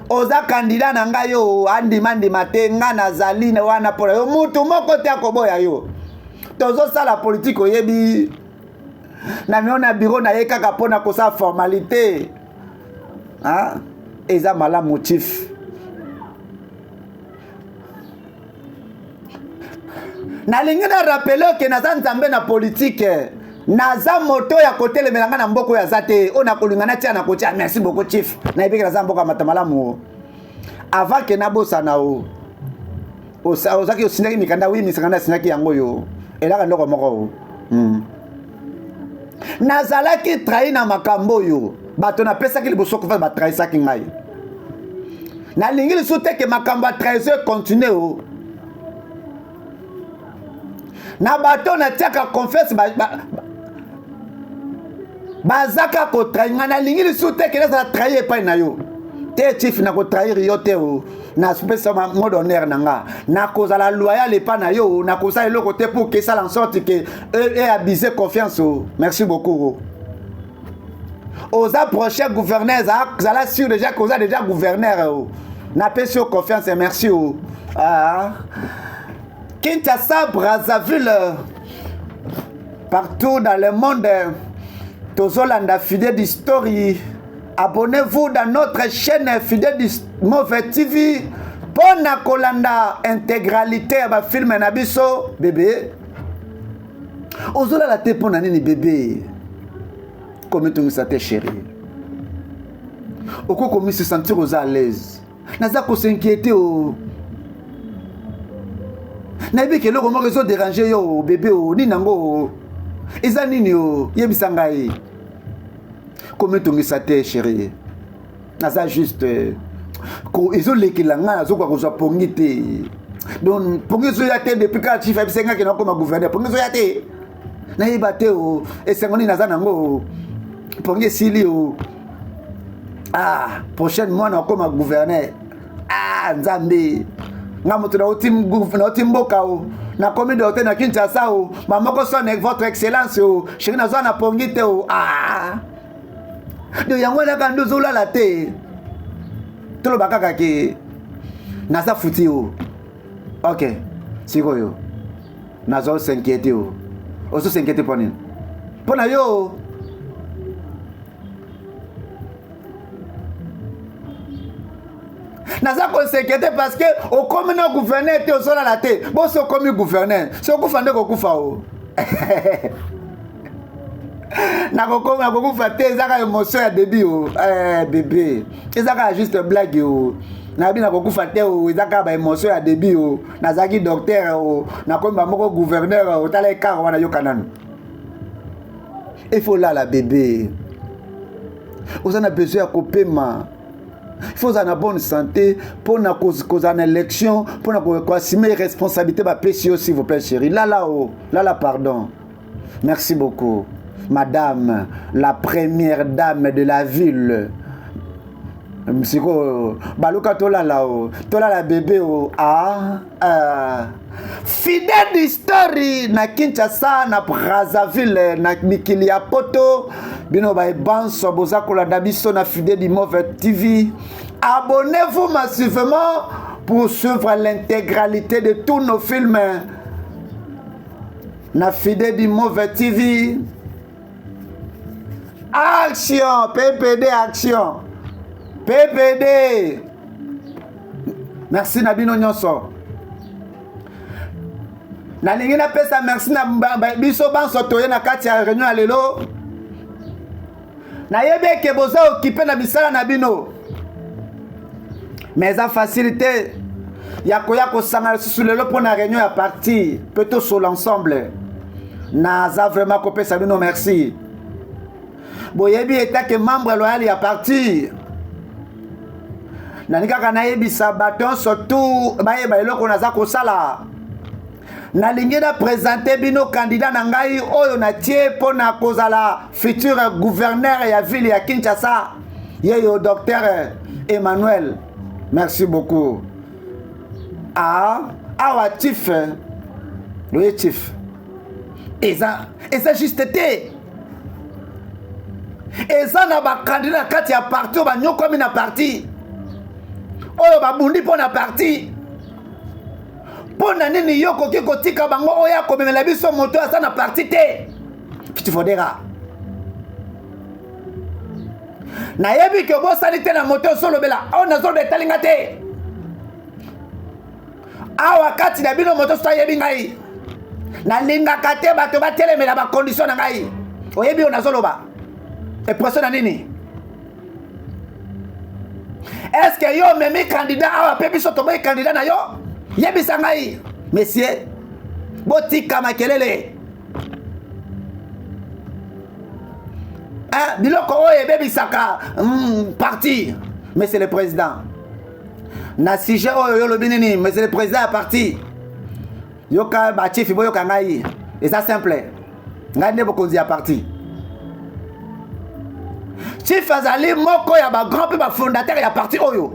Oza candidat nangayo andi mandi mate ngana zaline wana pora yo mutu moko te akoboya yo. Tozo sala politique oyebi. Na miona bureau na ye kaka pona kosa formalité. Eza mala motif. Na lingi na rappeler que naza nzambe na politique. Naza moto ya kote le melanga na mboko ya zate. Ona kolingana tia na kotia. Merci beaucoup chief. Na ibiki naza mboka matamalamu. Avant que na bosa na o. Ozaki osinaki mikanda wi misangana sinaki yango yo. Elaka ndoko moko. Nazalaki trahi na makambo yo. Bato na pesa ki liboso ko fa ba trahi saki ngai. Na lingi li soute ke makambo a trahison continue o. Na bato na tiaka confiance bazaka ko trahi na lingi li soute ke na trahi pa na yo. Te chief na ko trahir yo te o. Na spesa mode honneur nanga na kozala loyal pa na yo na kosa eloko te pour que ça en sorte que et abuser confiance. Merci beaucoup. Aux prochains gouverneurs zala sûr déjà qu'on a déjà gouverneur na pèse confiance. Merci. Kinshasa, Brazzaville, partout dans le monde, tozolanda fidèle d'histoire. Abonnez-vous dans notre chaîne Fidèle Mauvais TV pour na kolanda intégralité ya film na biso bébé. Ozola la te pona nini bébé. Comment tu ça te chéri. Oko komi se sentir aux à l'aise. Naza ko s'inquiéter o. nayebi ke eloko moko ezoderange yo bebe o nini yango eza nini o yebisa ngai komitungisa te chéri naza juste ezolekela ngai nazokoka kozwa pongi te donc pongi ezoya te depuis kaka chief ayebisengaki nakoma gouverneur pongi ezoya te nayeba te o esengo nini naza nango pongi esili o prochaine mois nakoma gouverneur nzambe nga moto nauti mboka o nakomi docteur na Kinshasa o mamoko sonne votre excellence o chéri nazwa na pongi te o de yango naka ndo ozolala te toloba kaka ke naza futi o ok sikoyo nazo s'inquiéter o ozo s'inquiéter mpo nini mpo na yo naza kosekete parce que okomi na gouverneur te ozolala te bosi okomi gouverneur so okufa nde kokufa o nakokufa te ezaka émotion ya debi o bébé ezaka juste blague o nayebi nakokufa te o ezaka ba émotion ya debi o nazalaki docteur o nakomi bamoko gouverneur o tala ekara wana yoka nanu il faut lala bébé oza na besoin ya kopema il faut avoir une bonne santé pour na cause en élection pour na ko assumer responsabilité ba PCO s'il vous plaît chérie là pardon merci beaucoup madame la première dame de la ville msiko baluka tolala bébé fidèle d'histoire na Kinshasa na Brazzaville na mikili ya poto bino ba banso boza kolanda biso na Fidèle d'Imove TV. Abonnez-vous massivement pour suivre l'intégralité de tous nos films na Fidèle d'Imove TV. Action PPD action PPD. Merci na bino nyonso. Na lingi na pesa merci na biso banso toye na kati ya réunion ya lelo. Na yebe ke boza occupé na bisala na bino. Mais ça facilité ya koya ko sanga susu lelo pour na réunion ya parti plutôt sur l'ensemble. Na za vraiment ko pesa bino merci. Boyebi eta ke membre loyal ya parti. Na nika na yebi sabaton surtout bayeba eloko na za ko sala. Na lingi na présenter bino candidat na ngai oyo na tie pona kozala futur gouverneur ya ville ya Kinshasa yeyo docteur Emmanuel. Merci beaucoup. Awa chief le chief eza juste te eza na ba candidat kati ya parti ba nyoko mi na parti oyo babundi pona parti. Pona nini yoko kiko tika bango oya komemela biso moto asa na parti te kiti fodera na yebi ke bo sanite na moto solo bela o na zolo betalinga te awa kati na bino moto so yebi ngai na linga kate bato batelemela ba condition na ngai oyebi o na zolo ba e pression na nini est-ce que yo memi candidat awa pe biso to boy candidat na yo yebisa ngai monsieur botika makelele biloko oyo ebebisaka parti monsieur le président na sujet oyo yolobi nini monsieur le président ya parti yoka bachief boyoka ngai eza simple ngai nde bokonzi ya parti chief azali moko ya bagrand mpe bafondateur ya parti oyo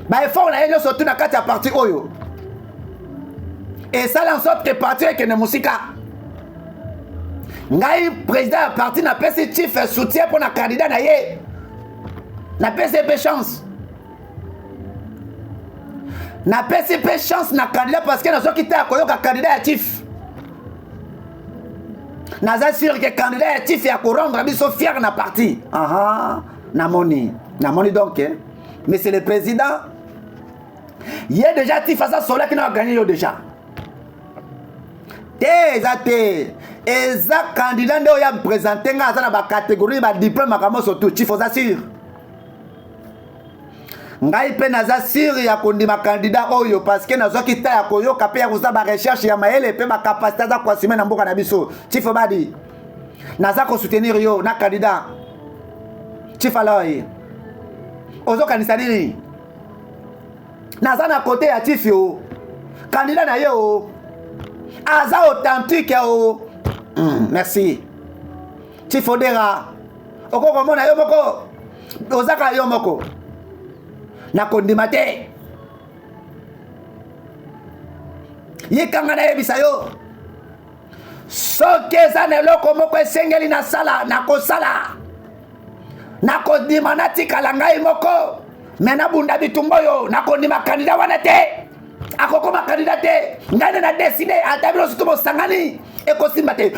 ba effort na yo surtout na kati ya parti oyo et ça en sorte que parti ekene musika ngai président ya parti na pesi chief soutien pour na candidat na ye na pesi pe chance na pesi pe chance na candidat parce que nazoki te akoyoka candidat ya chief naza sûr que candidat ya chief ya korendre biso fier na parti namoni donc mais c'est le président il est déjà tif à ça solo qui n'a gagné déjà eza candidat nde oya présenter nga aza na ba catégorie ba diplôme makamo surtout chief oza sûr ngai pe naza siri ya kondima candidat oyo parce que nazo kita ya koyoka pe ya kuza ba recherche ya maele pe ba capacité za kwa sima na mboka na biso Chief Badi naza ko soutenir yo na candidat Chief Aloy ozo kanisa nini naza na côté ya Chief yo candidat na yo aza authentique yo merci Chief Odera okoko mona yo moko ozaka yo moko na kondima te yekanga na yebisa yo soki eza na eloko moko esengeli na sala na kosala na kondima natikala ngai moko me nabunda bitumba oyo na kondima kandida wana te akokoma kandida te ngai na deside ata biloso to bosangani ekosimba te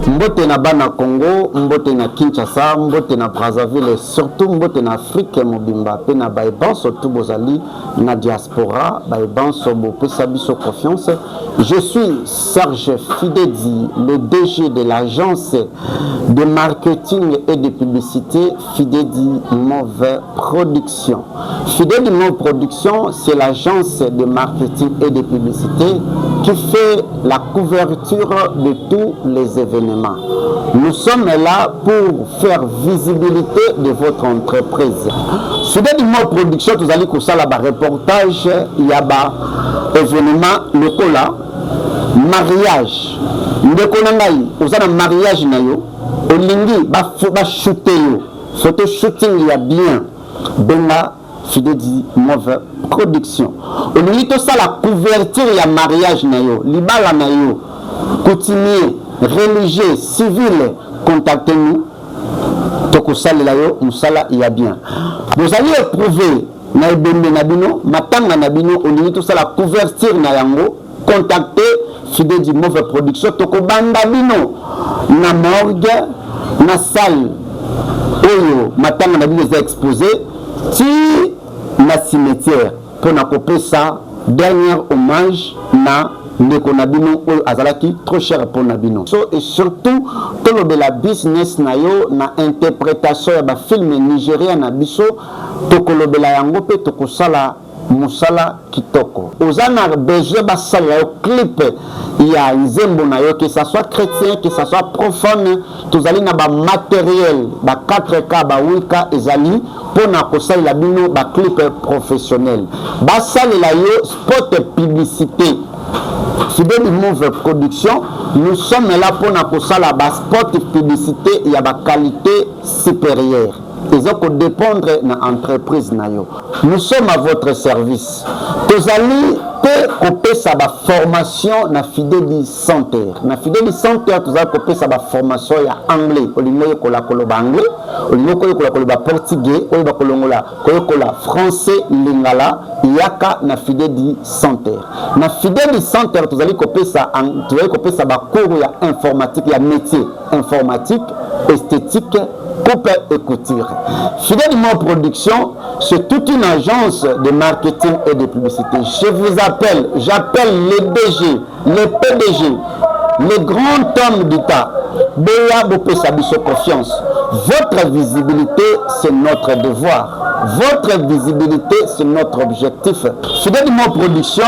Mbote na bana Congo, mbote na Kinshasa, mbote na Brazzaville, surtout mbote na Afrique mobimba pe na baiban surtout bozali na diaspora, baiban sobo pe sabiso confiance. Je suis Serge Fidedi, le DG de l'agence de marketing et de publicité Fidedi Move Production. Fidedi Move Production, c'est l'agence de marketing et de publicité qui fait la couverture de tous les événements. Nous sommes là pour faire visibilité de votre entreprise. Fidedi Move Production, vous allez pour ça là reportage, il y a événement local là. Mariage ndeko na ngai ozana mariage na yo olingi ba shooter yo photo shooting ya bien benga Fidedi Move Production olingi to ça la couverture ya mariage na yo libala na yo coutumier religieux civil contactez-nous toko salela yo musala ya bien vous allez éprouver na ebembe na bino matanga na bino olingi to ça la couverture na yango contactez Fidedi Move Production toko banda bino na morgue na salle oyo matanga na bino exposé ti na cimetière pour na kopesa dernier hommage na ndeko na bino oyo azalaki trop cher pour na bino et surtout tolo de la business na yo na interprétation ya ba film nigérien na biso toko lobela yango pe toko sala musala kitoko ozana besoin basala yo clip ya nzembo na yo que ça soit chrétien que ça soit profane tozali na ba matériel ba 4K ba 8K ezali pona kosala bino ba clip professionnel basala la yo spot publicité Fidedi Move Production nous sommes là pour na kosala ba spot publicité ya ba qualité supérieure. Ils ont dépendre de l'entreprise. Nous sommes à votre service. Vous allez couper sa formation na Fidedi Center. Na Fidedi Center, vous allez couper sa formation en anglais. Vous allez couper anglais, vous allez couper portugais, vous allez couper français, lingala, yaka na Fidedi Center. Na Fidedi Center, vous allez couper sa cours informatique, il y a métier informatique, esthétique, coupe et couture. Fidedi Move Production, c'est toute une agence de marketing et de publicité. Je vous appelle, j'appelle les DG, les PDG, les grands hommes d'État. Béa Bopé Sabiso Confiance. Votre visibilité, c'est notre devoir. Votre visibilité, c'est notre objectif. Fidedi Move Production,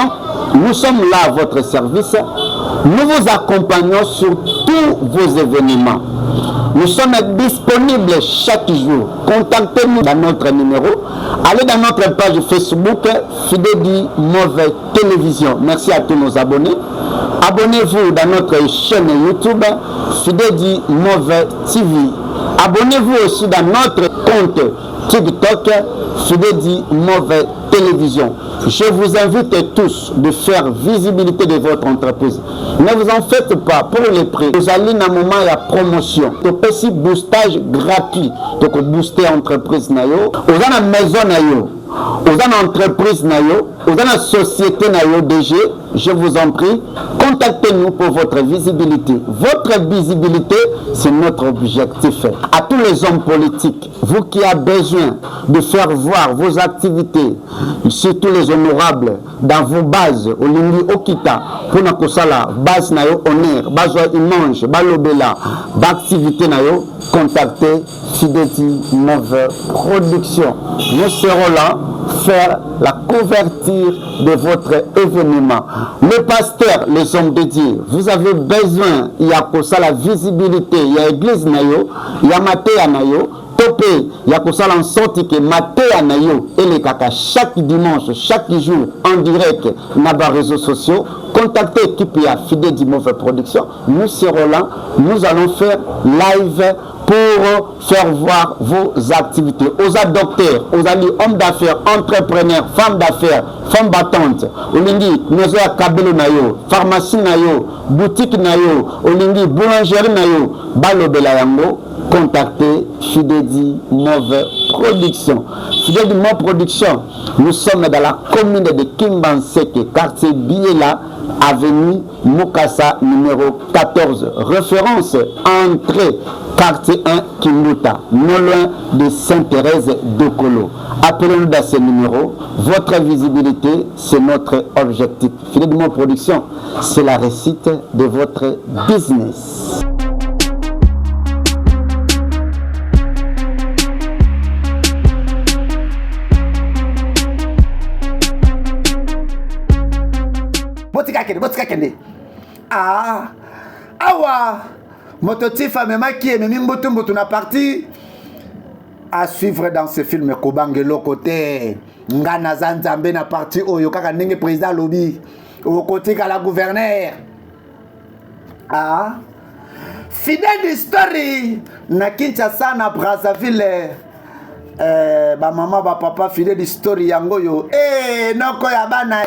nous sommes là à votre service. Nous vous accompagnons sur tous vos événements. Nous sommes disponibles chaque jour. Contactez-nous dans notre numéro. Allez dans notre page Facebook Fidedi Move Télévision. Merci à tous nos abonnés. Abonnez-vous dans notre chaîne YouTube Fidedi Move TV. Abonnez-vous aussi dans notre compte TikTok Fidedi Move Télévision. Je vous invite tous de faire visibilité de votre entreprise. Ne vous en faites pas pour les prix. Vous allez dans un moment il y a promotion. Donc aussi boostage gratuit. Donc booster entreprise nayo. Vous avez une maison nayo. Vous avez une entreprise nayo. Vous avez une société nayo DG. je vous en prie, contactez-nous pour votre visibilité. Votre visibilité, c'est notre objectif. À tous les hommes politiques, vous qui avez besoin de faire voir vos activités, surtout les honorables, dans vos bases, au Lingi Okita, pour na kosala, base na yo honneur, base image, balobela, activité na yo, contactez Fideti Move Production. Nous serons là faire la couverture de votre événement. Le pasteur, les hommes de Dieu, vous avez besoin, il y a pour ça la visibilité, il y a l'église nayo, il y a Matéa nayo, topé, il y a pour ça en sorte que Matéa nayo et les kaka chaque dimanche, chaque jour en direct dans les réseaux sociaux. Contactez l'équipe à Fideti Move Production. Nous serons là, nous allons faire live pour faire voir vos activités aux docteurs, aux alliés, hommes d'affaires, entrepreneurs, femmes d'affaires, femmes battantes. Olingi, nous avons kabelo nayo, pharmacie nayo, boutique nayo, olingi, boulangerie nayo, balobela yango. Contactez Fideti Move Production. Fideti Move Production, nous sommes dans la commune de Kimbanseke, quartier Biela, avenue Mukasa numéro 14. Référence entrée quartier 1 Kimbuta, non loin de Sainte-Thérèse d'Okolo. Appelez-nous dans ce numéro. Votre visibilité, c'est notre objectif. Fideti Move Production, c'est la réussite de votre business. Botika kende. Ah, awa, mototif a même qui est même mbotumbotu na parti à suivre dans ce film Kobangelo côté ngana zanzambe na parti oyo kaka ndenge président lobby au côté ka la gouverneur. Ah, fidèle story na Kinshasa na Brazzaville. Ba mama ba papa fidèle story yango yo noko ya bana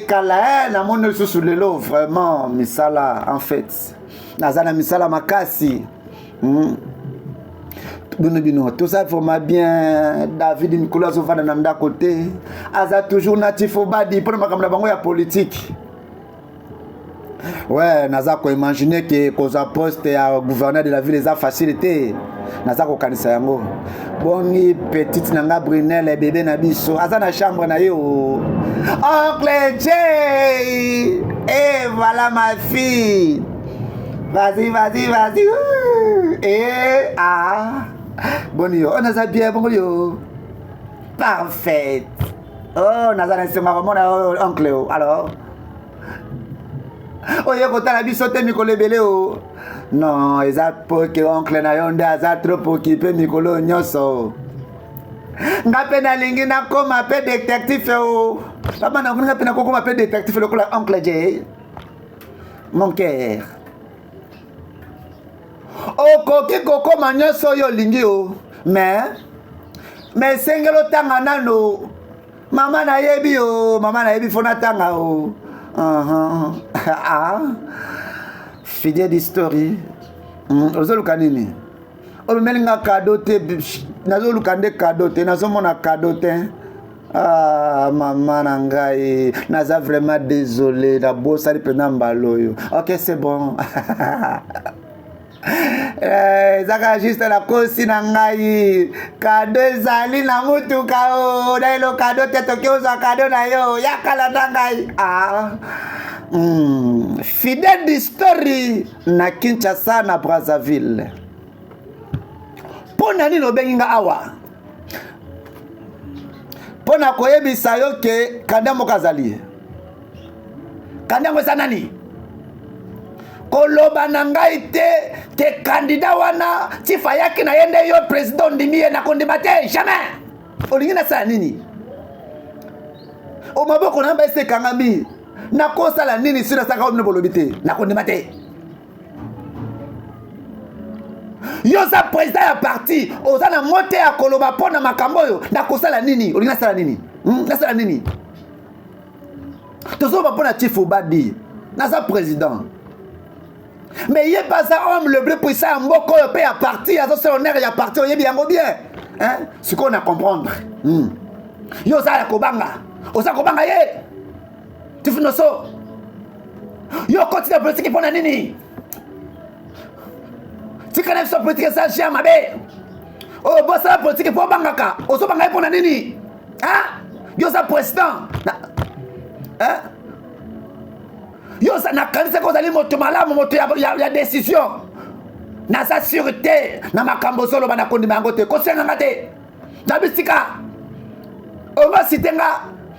kala na mono sous lelo vraiment misala en fait nazana misala makasi bino tout ça faut bien David Nicolas Sofana na nda côté aza toujours natif au badi pour makamla bango ya politique. Ouais, naza ko imaginer que koza poste ya gouverneur de la ville eza facilité. Naza ko kanisa yango. Boni petite nanga Brunel bébé na biso. Aza na chambre na yo. Oncle Jay. Et voilà ma fille. Vas-y. Et Boni yo, on a bien bon yo. Parfait. Oh, naza na sema comme oncle alors. Oye kotala biso te mikolo ebele o. Non, eza po ke oncle na yo nde aza trop occupé mikolo nyonso. Nga pe na lingi na koma pe détective o. Baba na nga pe na koma pe détective lokola oncle J. Mon cœur. Okoki kokoma nyonso yo lingi o. Mais sengelo tanga nano. Mama na yebi fona tanga o. Fidèle d'histoire. Ozoluka nini? Omelinga cadeau te nazoluka nde cadeau te nazomona cadeau te. Maman nangai naza vraiment désolé la bossa li pena mbaloyo. OK, c'est bon. Zaka juste la kosi nangai cadeau ezali na mutuka o dailo cadeau te tokioza cadeau na yo yakala nangai fidèle d'histoire na Kinshasa na Brazzaville. Pona nini obenginga awa pona koyebisa yo ke kandidat kazali kandidat eza nani koloba na ngai te candidat wana tifa yaki na yende yo président ndimi na kondima te jamais olingi na sala nini o maboko na mbese kangami na kosala nini sina saka omne bolobi te na kondima te yo za président ya parti oza na mote ya koloba pona makambo yo na kosala nini olingi na sala nini na sala nini tozoba pona tifu badi na za président. Mais il n'est pas ça homme le plus puissant mboko yo pe ya parti azo se honneur ya parti oyebi yango bien hein ce qu'on a comprendre yo za ya kobanga oza kobanga ye noso yo continue politique pour nini tika na so politique ça chien mabe oh bossa politique pour bangaka oso banga pour nini hein yo sa président hein yo sa na kanisa ko zali moto malamu moto ya décision na sa sûreté na makambo solo bana kondima yango te ko senga ngate dabisika on va citer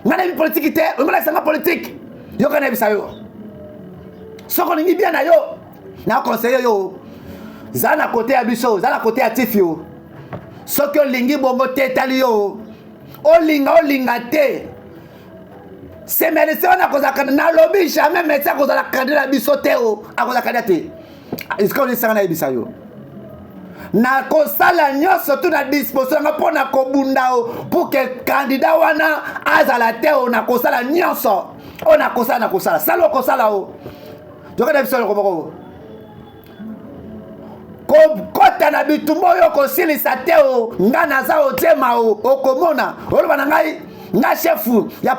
ngana bi politique te on va sanga politique yo kana bisa yo soko ningi bien na yo na conseiller yo zana côté ya biso zana côté ya tifio soko lingi bongo te tali yo olinga te c'est merité on a kozaka na lobby jamais mais ça kozala candidat biso te o akozala candidat te est-ce qu'on est sanga na bisa yo na kosala nyonso tu na disposition nga pona kobunda o pour que candidat wana azala te o na kosala nyonso o na kosala salo kosala o joka na biso ko kota na bitumbo yo kosilisa te o nga naza o tema o okomona oloba na ngai nga chefu ya